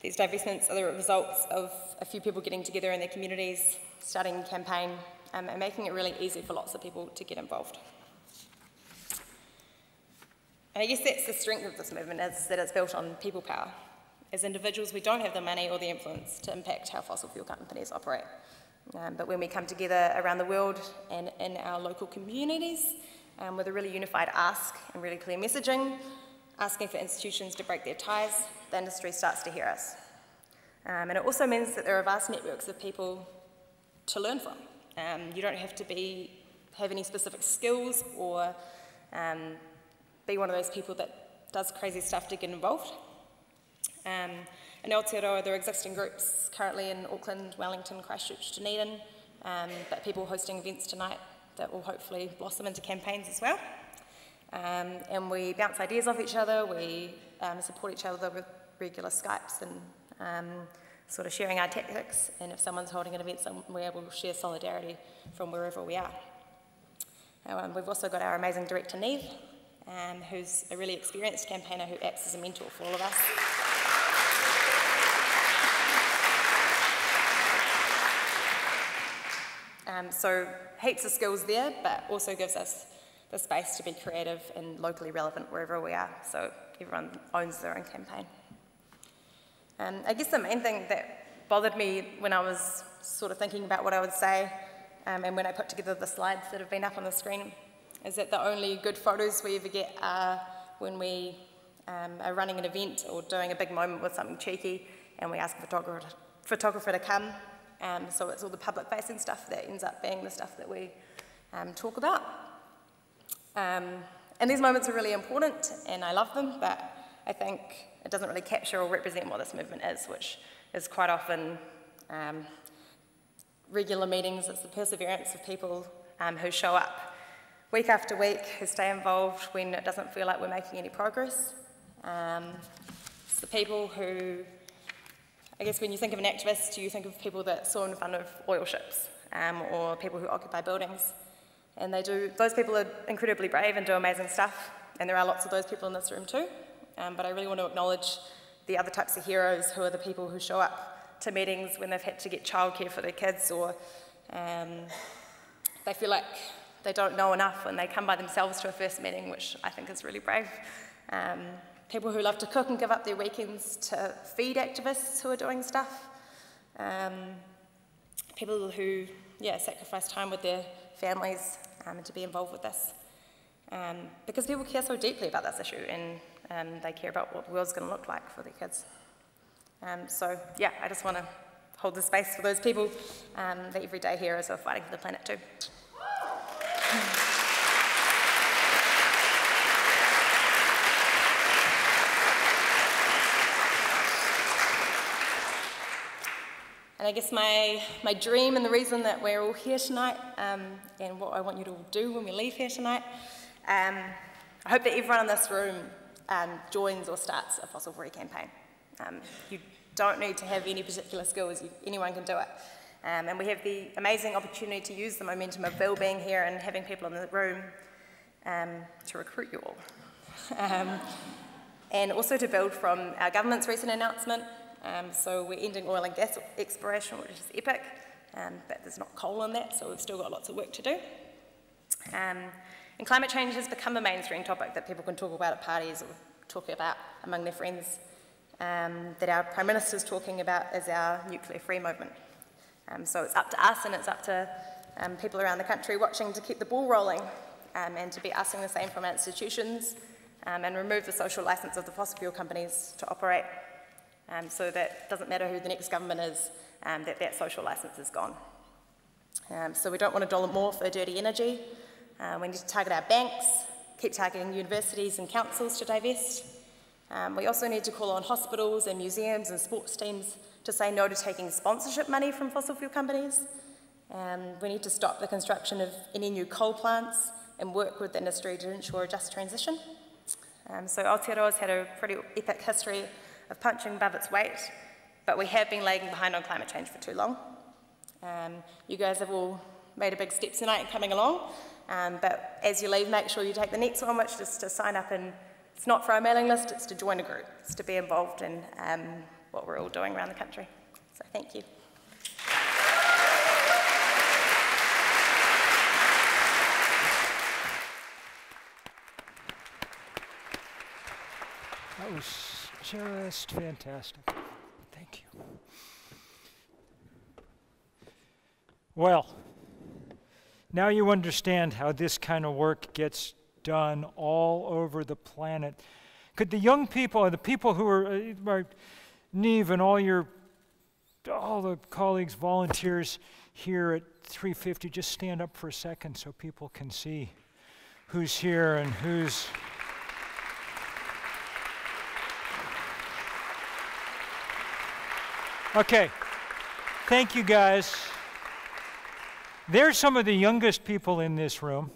These divestments are the results of a few people getting together in their communities, starting a campaign, and making it really easy for lots of people to get involved. And I guess that's the strength of this movement, is that it's built on people power. As individuals, we don't have the money or the influence to impact how fossil fuel companies operate. But when we come together around the world and in our local communities with a really unified ask and really clear messaging, asking for institutions to break their ties, the industry starts to hear us. And it also means that there are vast networks of people to learn from. You don't have to have any specific skills or be one of those people that does crazy stuff to get involved. In Aotearoa, there are existing groups currently in Auckland, Wellington, Christchurch, Dunedin, but people hosting events tonight that will hopefully blossom into campaigns as well. And we bounce ideas off each other, we support each other with regular Skypes and sort of sharing our tactics, and if someone's holding an event somewhere, we'll share solidarity from wherever we are. We've also got our amazing director, Neve, who's a really experienced campaigner who acts as a mentor for all of us. So heaps of skills there, but also gives us the space to be creative and locally relevant wherever we are, so everyone owns their own campaign. I guess the main thing that bothered me when I was sort of thinking about what I would say, and when I put together the slides that have been up on the screen, is that the only good photos we ever get are when we are running an event or doing a big moment with something cheeky, and we ask a photographer to come. So it's all the public-facing stuff that ends up being the stuff that we talk about. And these moments are really important, and I love them, but I think it doesn't really capture or represent what this movement is, which is quite often regular meetings. It's the perseverance of people who show up week after week, who stay involved when it doesn't feel like we're making any progress. It's the people who, I guess when you think of an activist, you think of people that saw in front of oil ships, or people who occupy buildings. And those people are incredibly brave and do amazing stuff, and there are lots of those people in this room too. But I really want to acknowledge the other types of heroes, who are the people who show up to meetings when they've had to get childcare for their kids, or they feel like they don't know enough when they come by themselves to a first meeting, which I think is really brave. People who love to cook and give up their weekends to feed activists who are doing stuff. People who, sacrifice time with their families to be involved with this. Because people care so deeply about this issue, and they care about what the world's going to look like for their kids. I just want to hold the space for those people, the everyday heroes who are fighting for the planet too. And I guess my dream and the reason that we're all here tonight, and what I want you to do when we leave here tonight, I hope that everyone in this room joins or starts a fossil-free campaign. You don't need to have any particular skills, anyone can do it. And we have the amazing opportunity to use the momentum of Bill being here and having people in the room to recruit you all. And also to build from our government's recent announcement. So we're ending oil and gas exploration, which is epic, but there's not coal in that, so we've still got lots of work to do. And climate change has become a mainstream topic that people can talk about at parties or talk about among their friends, that our Prime Minister's talking about as our nuclear-free movement. So it's up to us, and it's up to people around the country watching to keep the ball rolling, and to be asking the same from our institutions, and remove the social licence of the fossil fuel companies to operate, so that it doesn't matter who the next government is, that social licence is gone. So we don't want $1 more for dirty energy. We need to target our banks, keep targeting universities and councils to divest. We also need to call on hospitals and museums and sports teams to say no to taking sponsorship money from fossil fuel companies. We need to stop the construction of any new coal plants and work with the industry to ensure a just transition. So Aotearoa's had a pretty epic history of punching above its weight, but we have been lagging behind on climate change for too long. You guys have all made a big step tonight in coming along, but as you leave, make sure you take the next one, which is to sign up, and it's not for our mailing list, it's to join a group. It's to be involved in what we're all doing around the country. So thank you. That was just fantastic. Thank you. Well, now you understand how this kind of work gets done all over the planet. Could the young people, the people who are Neve and all the colleagues, volunteers here at 350, just stand up for a second so people can see who's here and who's... Okay, thank you guys. They're some of the youngest people in this room.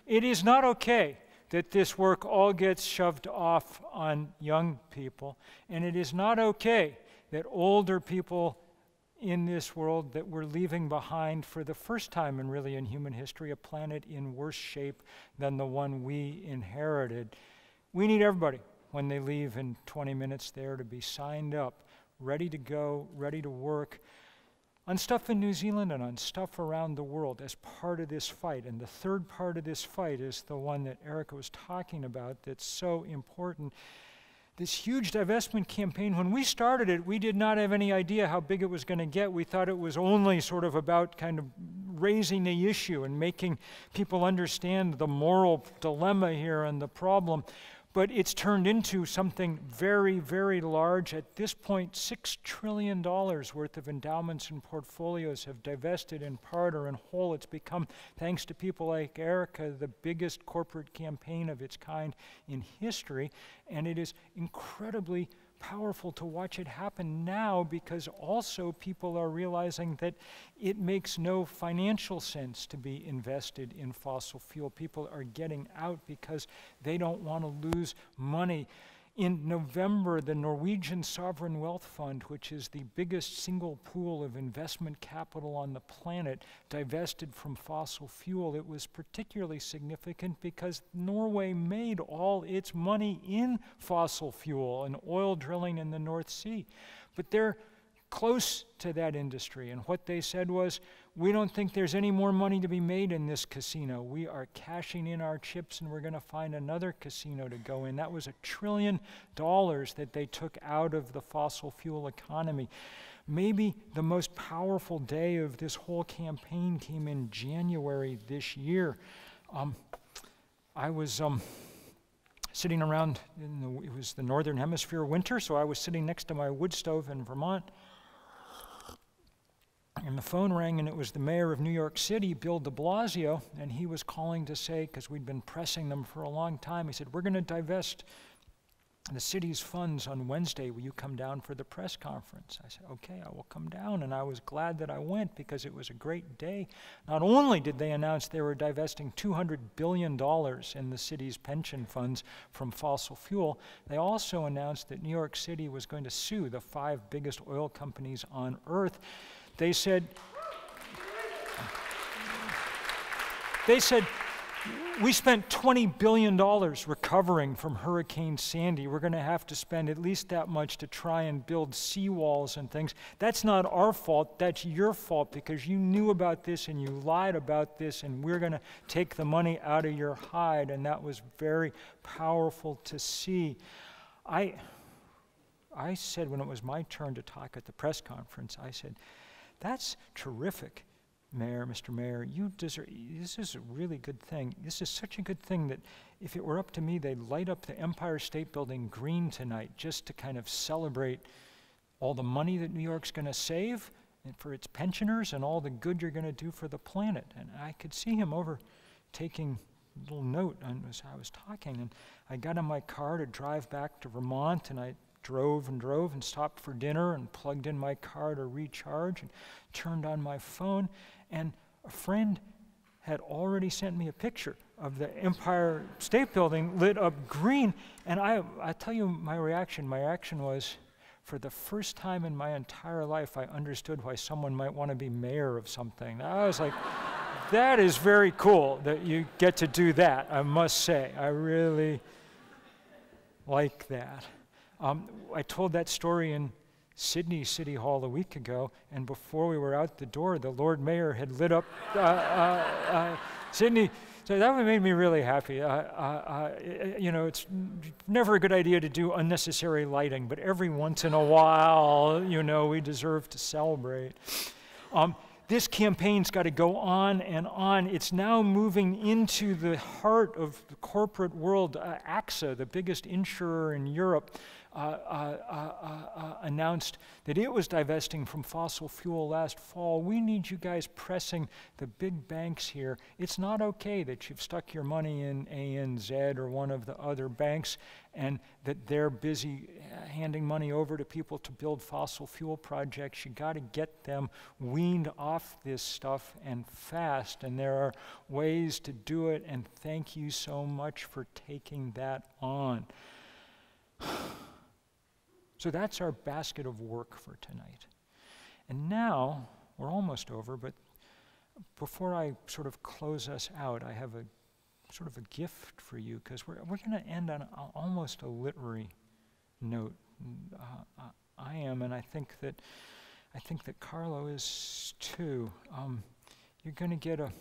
It is not okay that this work all gets shoved off on young people, and it is not okay that older people in this world that we're leaving behind for the first time in human history, a planet in worse shape than the one we inherited. We need everybody when they leave in 20 minutes there to be signed up, ready to go, ready to work on stuff in New Zealand and on stuff around the world as part of this fight. And the third part of this fight is the one that Erica was talking about that's so important. This huge divestment campaign, when we started it, we did not have any idea how big it was going to get. We thought it was only sort of about kind of raising the issue and making people understand the moral dilemma here and the problem. But it's turned into something very, very large. At this point, $6 trillion worth of endowments and portfolios have divested in part or in whole. It's become, thanks to people like Erica, the biggest corporate campaign of its kind in history. And it is incredibly powerful to watch it happen now, because also people are realizing that it makes no financial sense to be invested in fossil fuel. People are getting out because they don't want to lose money. In November, the Norwegian Sovereign Wealth Fund, which is the biggest single pool of investment capital on the planet, divested from fossil fuel. It was particularly significant because Norway made all its money in fossil fuel and oil drilling in the North Sea. But they're close to that industry, and what they said was, we don't think there's any more money to be made in this casino. We are cashing in our chips and we're going to find another casino to go in. That was $1 trillion that they took out of the fossil fuel economy. Maybe the most powerful day of this whole campaign came in January this year. I was sitting around, it was the Northern Hemisphere winter, so I was sitting next to my wood stove in Vermont. And the phone rang, and it was the mayor of New York City, Bill de Blasio, and he was calling to say, because we'd been pressing them for a long time, he said, we're going to divest the city's funds on Wednesday. Will you come down for the press conference? I said, okay, I will come down. And I was glad that I went because it was a great day. Not only did they announce they were divesting $200 billion in the city's pension funds from fossil fuel, they also announced that New York City was going to sue the 5 biggest oil companies on earth. They said, we spent $20 billion recovering from Hurricane Sandy. We're going to have to spend at least that much to try and build seawalls and things. That's not our fault. That's your fault because you knew about this and you lied about this, and we're going to take the money out of your hide. And that was very powerful to see. I said when it was my turn to talk at the press conference, I said, that's terrific, Mayor, Mr. Mayor. You deserve, this is a really good thing. This is such a good thing that if it were up to me, they'd light up the Empire State Building green tonight just to kind of celebrate all the money that New York's going to save and for its pensioners and all the good you're going to do for the planet. And I could see him over taking a little note as I was talking. And I got in my car to drive back to Vermont, and I drove and stopped for dinner and plugged in my car to recharge and turned on my phone, and a friend had already sent me a picture of the Empire State Building lit up green, and I tell you my reaction was, for the first time in my entire life, I understood why someone might want to be mayor of something. I was like, that is very cool that you get to do that, I must say. I really like that. I told that story in Sydney City Hall a week ago, and before we were out the door, the Lord Mayor had lit up Sydney. So that made me really happy. You know, it's never a good idea to do unnecessary lighting, but every once in a while, you know, we deserve to celebrate. This campaign's got to go on and on. It's now moving into the heart of the corporate world. AXA, the biggest insurer in Europe, announced that it was divesting from fossil fuel last fall. We need you guys pressing the big banks here. It's not okay that you've stuck your money in ANZ or one of the other banks and that they're busy handing money over to people to build fossil fuel projects. You got to get them weaned off this stuff and fast, and there are ways to do it, and thank you so much for taking that on. So that's our basket of work for tonight. And now, we're almost over, but before I sort of close us out, I have a sort of a gift for you, because we're going to end on almost a literary note. I am, and I think that Carlo is too. You're going to get a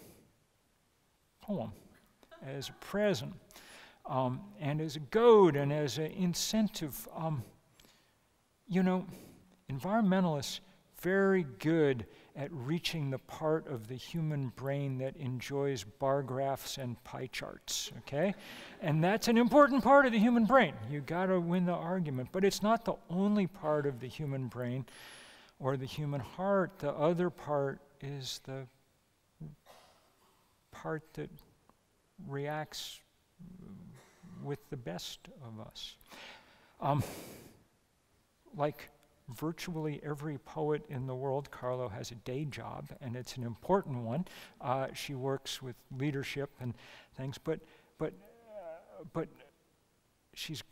poem as a present, and as a goad, and as an incentive. You know, environmentalists very good at reaching the part of the human brain that enjoys bar graphs and pie charts, okay? And that's an important part of the human brain. You gotta win the argument, but it's not the only part of the human brain or the human heart. The other part is the part that reacts with the best of us. Like virtually every poet in the world, Carlo has a day job, and it's an important one. She works with leadership and things, but she's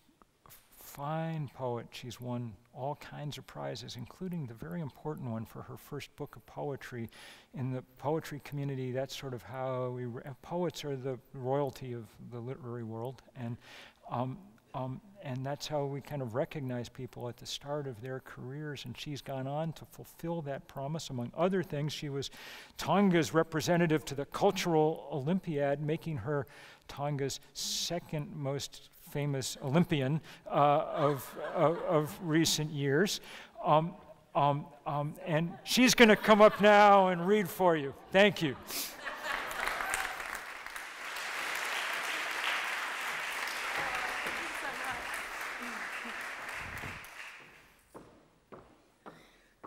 a fine poet. She's won all kinds of prizes, including the very important one for her first book of poetry. In the poetry community, that's sort of how poets are the royalty of the literary world, and that's how we kind of recognize people at the start of their careers, and she's gone on to fulfill that promise. Among other things, she was Tonga's representative to the Cultural Olympiad, making her Tonga's second most famous Olympian of recent years. And she's going to come up now and read for you. Thank you.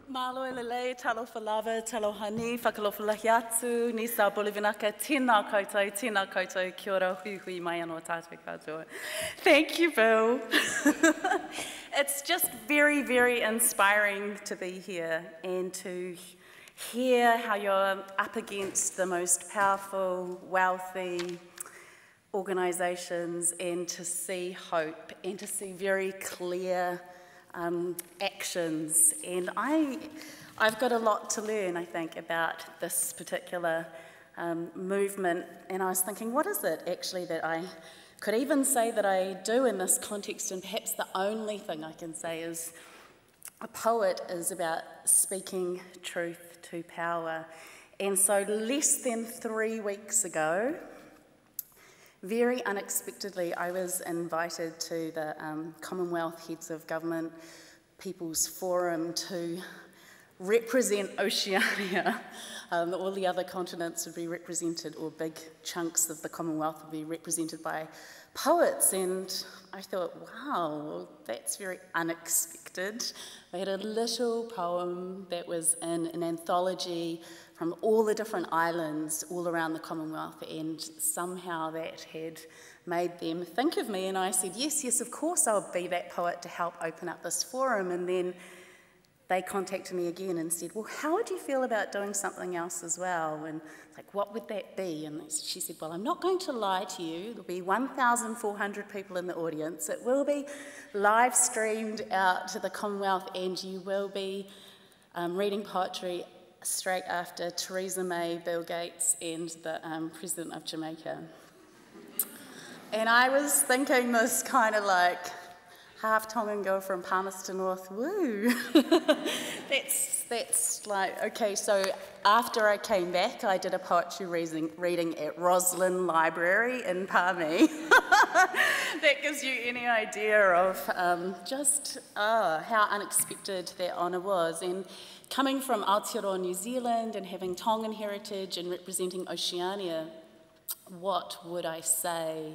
Malo e lelei, talo whalawa, talo hani, whakalofalahi atu, ni sa bolivinaka, tina koutou, kia ora, hui hui mai anō tātou katoa. Thank you, Bill. It's just very, very inspiring to be here and to hear how you're up against the most powerful, wealthy organisations, and to see hope and to see very clear actions. And I've got a lot to learn, I think, about this particular movement. And I was thinking, what is it actually that I could even say that I do in this context? And perhaps the only thing I can say is a poet is about speaking truth to power. And so less than 3 weeks ago, very unexpectedly, I was invited to the Commonwealth Heads of Government People's Forum to represent Oceania. All the other continents would be represented, or big chunks of the Commonwealth would be represented by poets. And I thought, wow, that's very unexpected. I had a little poem that was in an anthology from all the different islands all around the Commonwealth, and somehow that had made them think of me. And I said, yes, of course I'll be that poet to help open up this forum. And then they contacted me again and said, well, how would you feel about doing something else as well? And like, what would that be? And she said, well, I'm not going to lie to you. There'll be 1,400 people in the audience. It will be live streamed out to the Commonwealth, and you will be reading poetry straight after Theresa May, Bill Gates, and the President of Jamaica. And I was thinking this kind of like half Tongan girl from Palmerston North, woo. That's like, okay, so after I came back, I did a poetry reading at Roslyn Library in Palmy. That gives you any idea of just how unexpected that honour was. And coming from Aotearoa, New Zealand, and having Tongan heritage and representing Oceania, what would I say?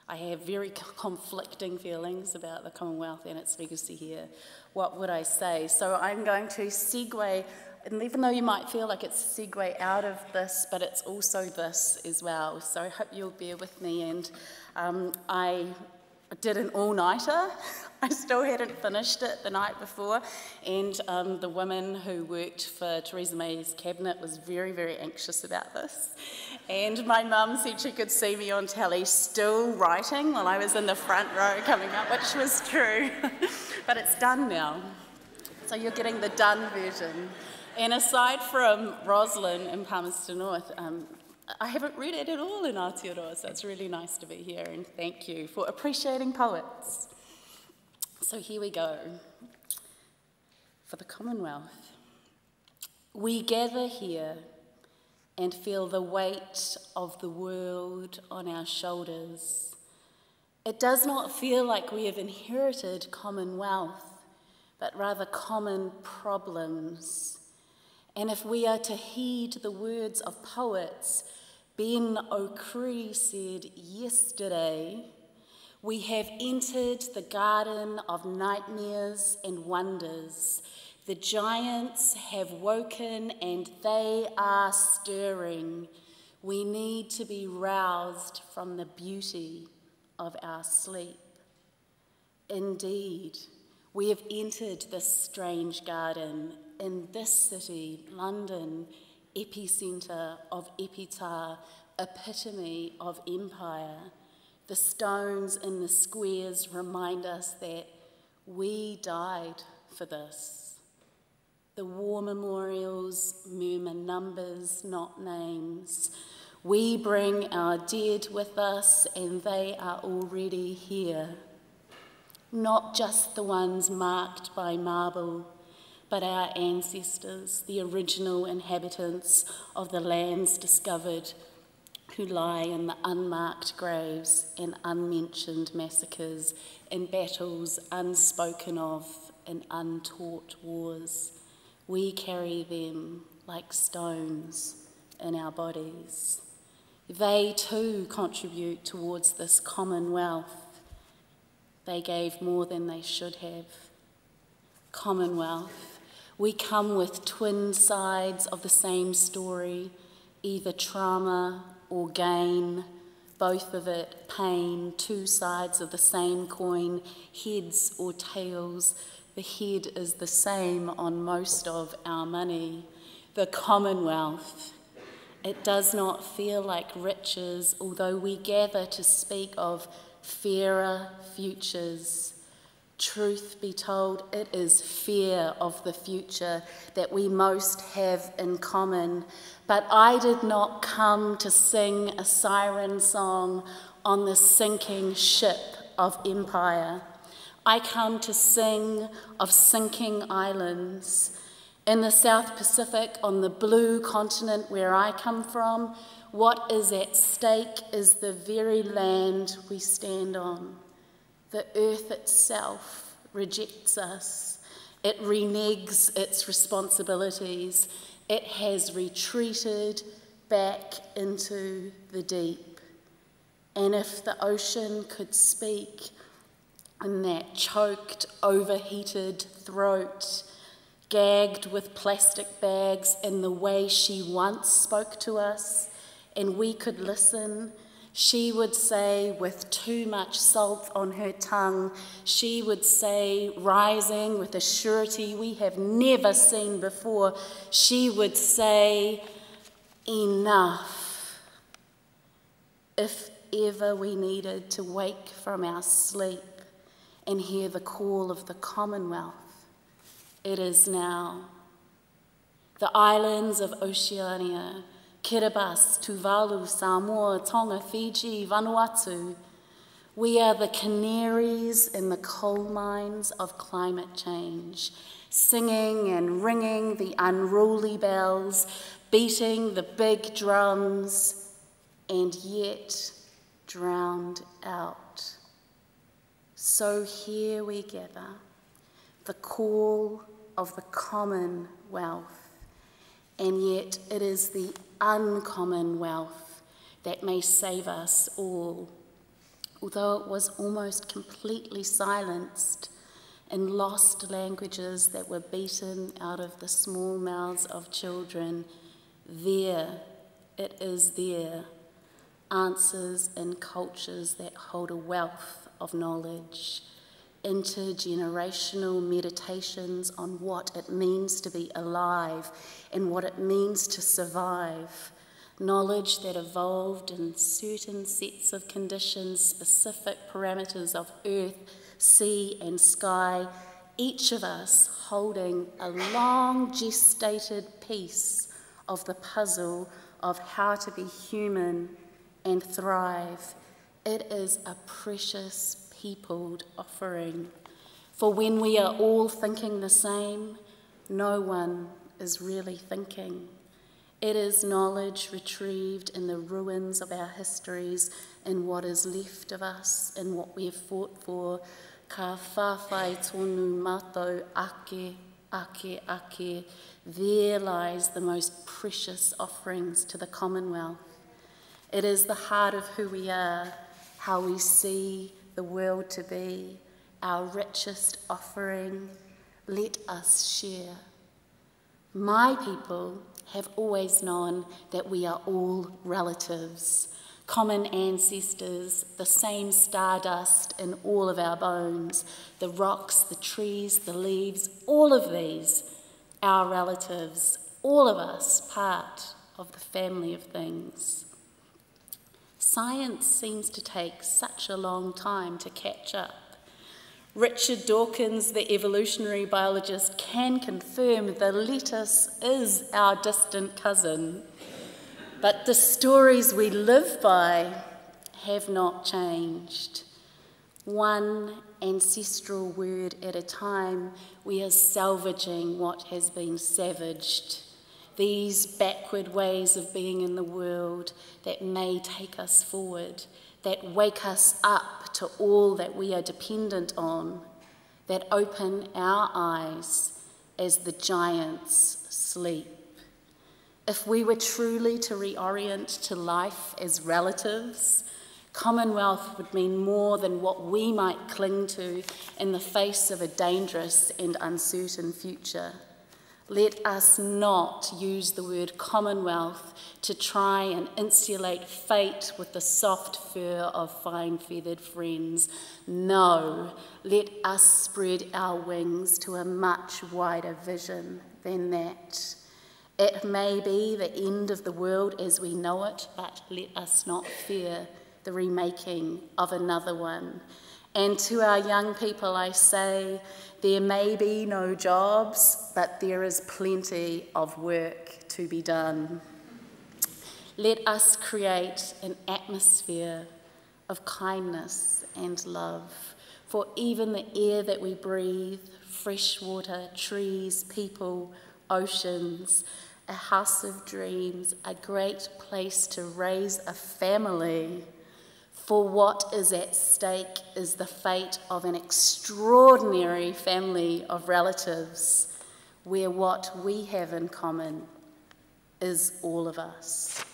I have very conflicting feelings about the Commonwealth and its legacy here. What would I say? So I'm going to segue, and even though you might feel like it's a segue out of this, but it's also this as well. So I hope you'll bear with me. And I did an all-nighter I still hadn't finished it the night before, and the woman who worked for Theresa May's cabinet was very, very anxious about this. And my mum said she could see me on telly still writing while I was in the front row coming up, which was true. But it's done now. So you're getting the done version. And aside from Roslyn in Palmerston North, I haven't read it at all in Aotearoa, so it's really nice to be here, and thank you for appreciating poets. So here we go. For the Commonwealth. We gather here and feel the weight of the world on our shoulders. It does not feel like we have inherited commonwealth, but rather common problems. And if we are to heed the words of poets, Ben O'Cree said yesterday, we have entered the garden of nightmares and wonders. The giants have woken and they are stirring. We need to be roused from the beauty of our sleep. Indeed, we have entered this strange garden in this city, London, epicentre of epitaph, epitome of empire. The stones in the squares remind us that we died for this. The war memorials murmur numbers, not names. We bring our dead with us, and they are already here. Not just the ones marked by marble, but our ancestors, the original inhabitants of the lands discovered, who lie in the unmarked graves and unmentioned massacres, in battles unspoken of and untaught wars. We carry them like stones in our bodies. They too contribute towards this commonwealth. They gave more than they should have. Commonwealth. We come with twin sides of the same story, either trauma or gain, both of it pain, two sides of the same coin, heads or tails. The head is the same on most of our money. The Commonwealth. It does not feel like riches, although we gather to speak of fairer futures. Truth be told, it is fear of the future that we most have in common. But I did not come to sing a siren song on the sinking ship of empire. I come to sing of sinking islands. In the South Pacific, on the blue continent where I come from, what is at stake is the very land we stand on. The earth itself rejects us. It reneges its responsibilities. It has retreated back into the deep. And if the ocean could speak in that choked, overheated throat, gagged with plastic bags in the way she once spoke to us, and we could listen, she would say, with too much salt on her tongue, she would say, rising with a surety we have never seen before, she would say, enough. If ever we needed to wake from our sleep and hear the call of the Commonwealth, it is now. The islands of Oceania, Kiribati, Tuvalu, Samoa, Tonga, Fiji, Vanuatu. We are the canaries in the coal mines of climate change, singing and ringing the unruly bells, beating the big drums, and yet drowned out. So here we gather, the call of the Commonwealth, and yet it is the uncommon wealth that may save us all, although it was almost completely silenced in lost languages that were beaten out of the small mouths of children. There, it is there, answers in cultures that hold a wealth of knowledge. intergenerational meditations on what it means to be alive and what it means to survive. Knowledge that evolved in certain sets of conditions, specific parameters of earth, sea and sky, each of us holding a long gestated piece of the puzzle of how to be human and thrive. It is a precious peopled offering. For when we are all thinking the same, no one is really thinking. It is knowledge retrieved in the ruins of our histories, in what is left of us, in what we have fought for. Ka whawhai tonu mātou ake, ake, ake. There lies the most precious offerings to the Commonwealth. It is the heart of who we are, how we see the world to be, our richest offering. Let us share. My people have always known that we are all relatives, common ancestors, the same stardust in all of our bones, the rocks, the trees, the leaves, all of these, our relatives, all of us part of the family of things. Science seems to take such a long time to catch up. Richard Dawkins, the evolutionary biologist, can confirm the lettuce is our distant cousin. But the stories we live by have not changed. One ancestral word at a time, we are salvaging what has been savaged. These backward ways of being in the world that may take us forward, that wake us up to all that we are dependent on, that open our eyes as the giants sleep. If we were truly to reorient to life as relatives, Commonwealth would mean more than what we might cling to in the face of a dangerous and uncertain future. Let us not use the word Commonwealth to try and insulate fate with the soft fur of fine-feathered friends. No, let us spread our wings to a much wider vision than that. It may be the end of the world as we know it, but let us not fear the remaking of another one. And to our young people I say, there may be no jobs, but there is plenty of work to be done. Let us create an atmosphere of kindness and love, for even the air that we breathe, fresh water, trees, people, oceans, a house of dreams, a great place to raise a family. For what is at stake is the fate of an extraordinary family of relatives, where what we have in common is all of us.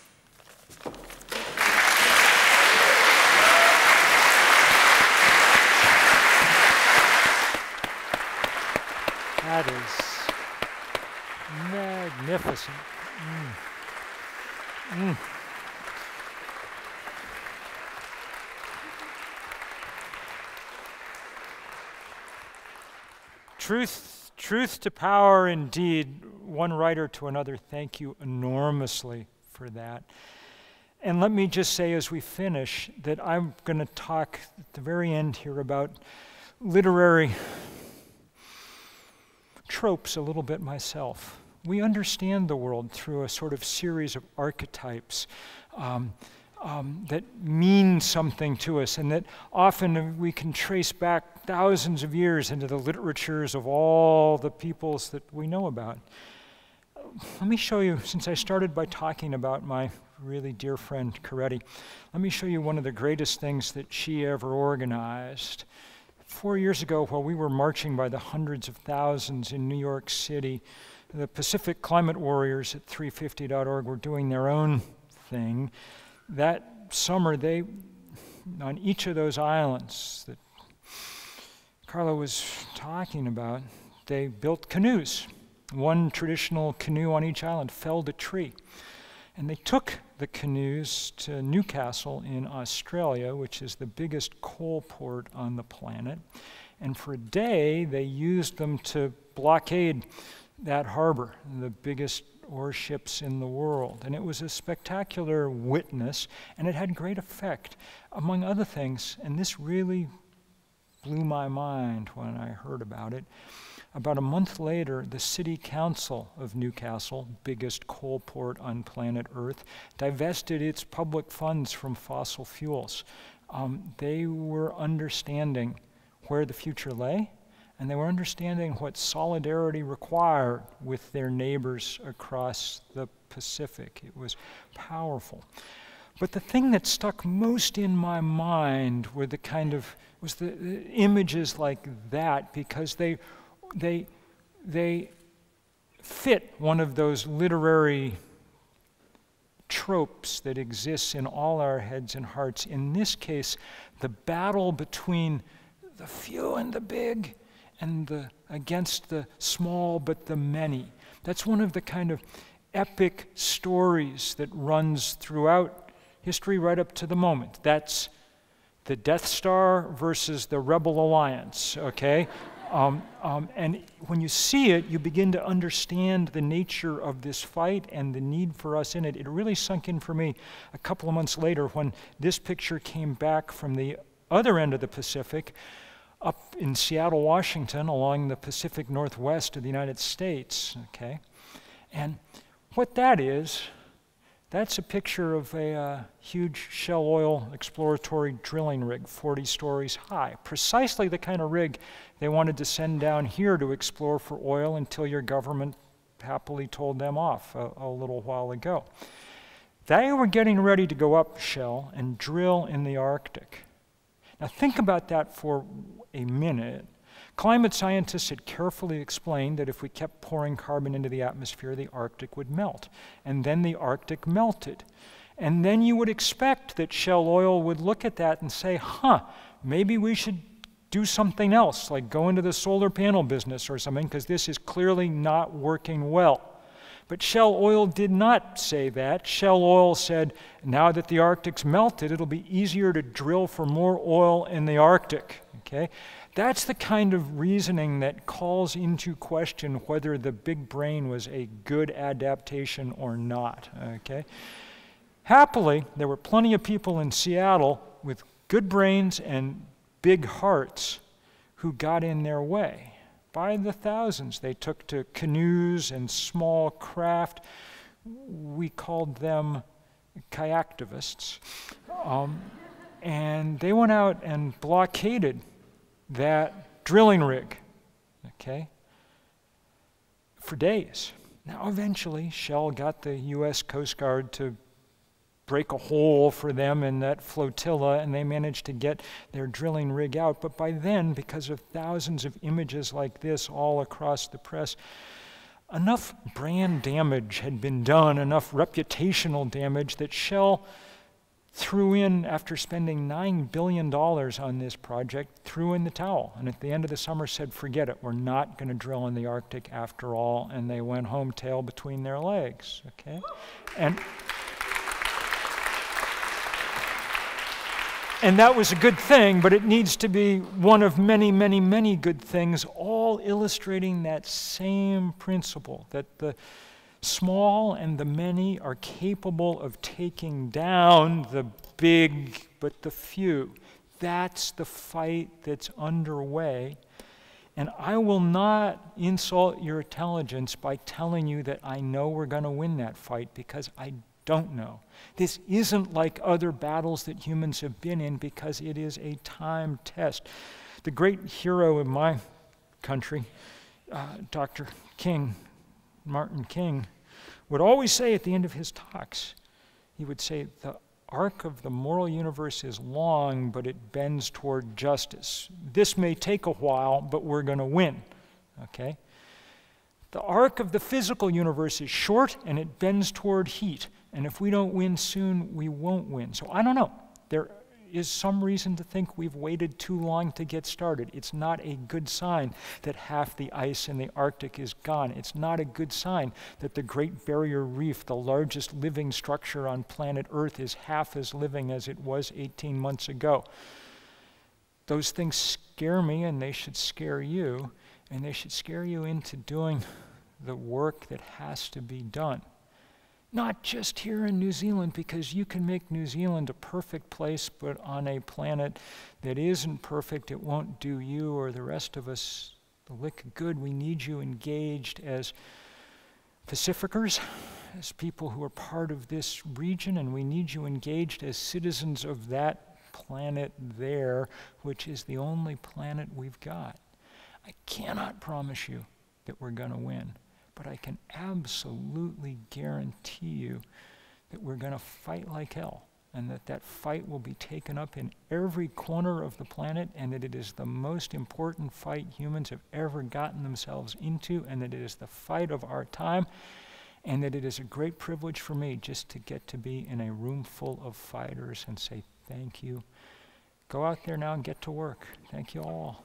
That is magnificent. Truth to power indeed. One writer to another, thank you enormously for that. And let me just say as we finish that I'm going to talk at the very end here about literary tropes a little bit myself. We understand the world through a sort of series of archetypes that mean something to us, and that often we can trace back thousands of years into the literatures of all the peoples that we know about. Let me show you, since I started by talking about my really dear friend Coretti, let me show you one of the greatest things that she ever organized. 4 years ago, while we were marching by the hundreds of thousands in New York City, the Pacific Climate Warriors at 350.org were doing their own thing. That summer, they, on each of those islands that Carla was talking about, they built canoes. One traditional canoe on each island felled a tree. And they took the canoes to Newcastle in Australia, which is the biggest coal port on the planet. And for a day, they used them to blockade that harbor, the biggest ore ships in the world. And it was a spectacular witness, and it had great effect. Among other things, and this really blew my mind when I heard about it, about a month later, the City Council of Newcastle, biggest coal port on planet Earth, divested its public funds from fossil fuels. They were understanding where the future lay, and they were understanding what solidarity required with their neighbors across the Pacific. It was powerful. But the thing that stuck most in my mind were the images like that, because they fit one of those literary tropes that exists in all our heads and hearts. In this case, the battle between the few and the big, and against the small but the many. That's one of the kind of epic stories that runs throughout history right up to the moment. That's the Death Star versus the Rebel Alliance, okay? And when you see it, you begin to understand the nature of this fight and the need for us in it. It really sunk in for me a couple of months later when this picture came back from the other end of the Pacific, up in Seattle, Washington, along the Pacific Northwest of the United States, okay? And what that is, that's a picture of a huge Shell Oil exploratory drilling rig, 40 stories high. Precisely the kind of rig they wanted to send down here to explore for oil until your government happily told them off a little while ago. They were getting ready to go up Shell and drill in the Arctic. Now think about that for a minute. Climate scientists had carefully explained that if we kept pouring carbon into the atmosphere, the Arctic would melt. And then the Arctic melted. And then you would expect that Shell Oil would look at that and say, maybe we should do something else, like go into the solar panel business or something, because this is clearly not working well. But Shell Oil did not say that. Shell Oil said, now that the Arctic's melted, it'll be easier to drill for more oil in the Arctic, okay? That's the kind of reasoning that calls into question whether the big brain was a good adaptation or not, okay? Happily, there were plenty of people in Seattle with good brains and big hearts who got in their way. By the thousands, they took to canoes and small craft. We called them kayaktivists. And they went out and blockaded that drilling rig, okay, for days. Now, eventually, Shell got the U.S. Coast Guard to break a hole for them in that flotilla, and they managed to get their drilling rig out. But by then, because of thousands of images like this all across the press, enough brand damage had been done, enough reputational damage, that Shell threw in, after spending $9 billion on this project, threw in the towel. And at the end of the summer said, forget it, we're not going to drill in the Arctic after all. And they went home tail between their legs, okay? And that was a good thing, but it needs to be one of many, many, many good things, all illustrating that same principle, that the small and the many are capable of taking down the big but the few. That's the fight that's underway. And I will not insult your intelligence by telling you that I know we're going to win that fight, because I don't know. This isn't like other battles that humans have been in, because it is a time test. The great hero of my country, Dr. King, Martin King, would always say at the end of his talks, he would say, the arc of the moral universe is long, but it bends toward justice. This may take a while, but we're going to win, okay? The arc of the physical universe is short, and it bends toward heat. And if we don't win soon, we won't win. So I don't know. There is some reason to think we've waited too long to get started. It's not a good sign that half the ice in the Arctic is gone. It's not a good sign that the Great Barrier Reef, the largest living structure on planet Earth, is half as living as it was 18 months ago. those things scare me, and they should scare you, and they should scare you into doing the work that has to be done. Not just here in New Zealand, because you can make New Zealand a perfect place, but on a planet that isn't perfect, it won't do you or the rest of us the lick of good. We need you engaged as Pacificers, as people who are part of this region, and we need you engaged as citizens of that planet there, which is the only planet we've got. I cannot promise you that we're going to win, but I can absolutely guarantee you that we're going to fight like hell, and that fight will be taken up in every corner of the planet, and that it is the most important fight humans have ever gotten themselves into, and that it is the fight of our time, and that it is a great privilege for me just to get to be in a room full of fighters and say thank you. Go out there now and get to work. Thank you all.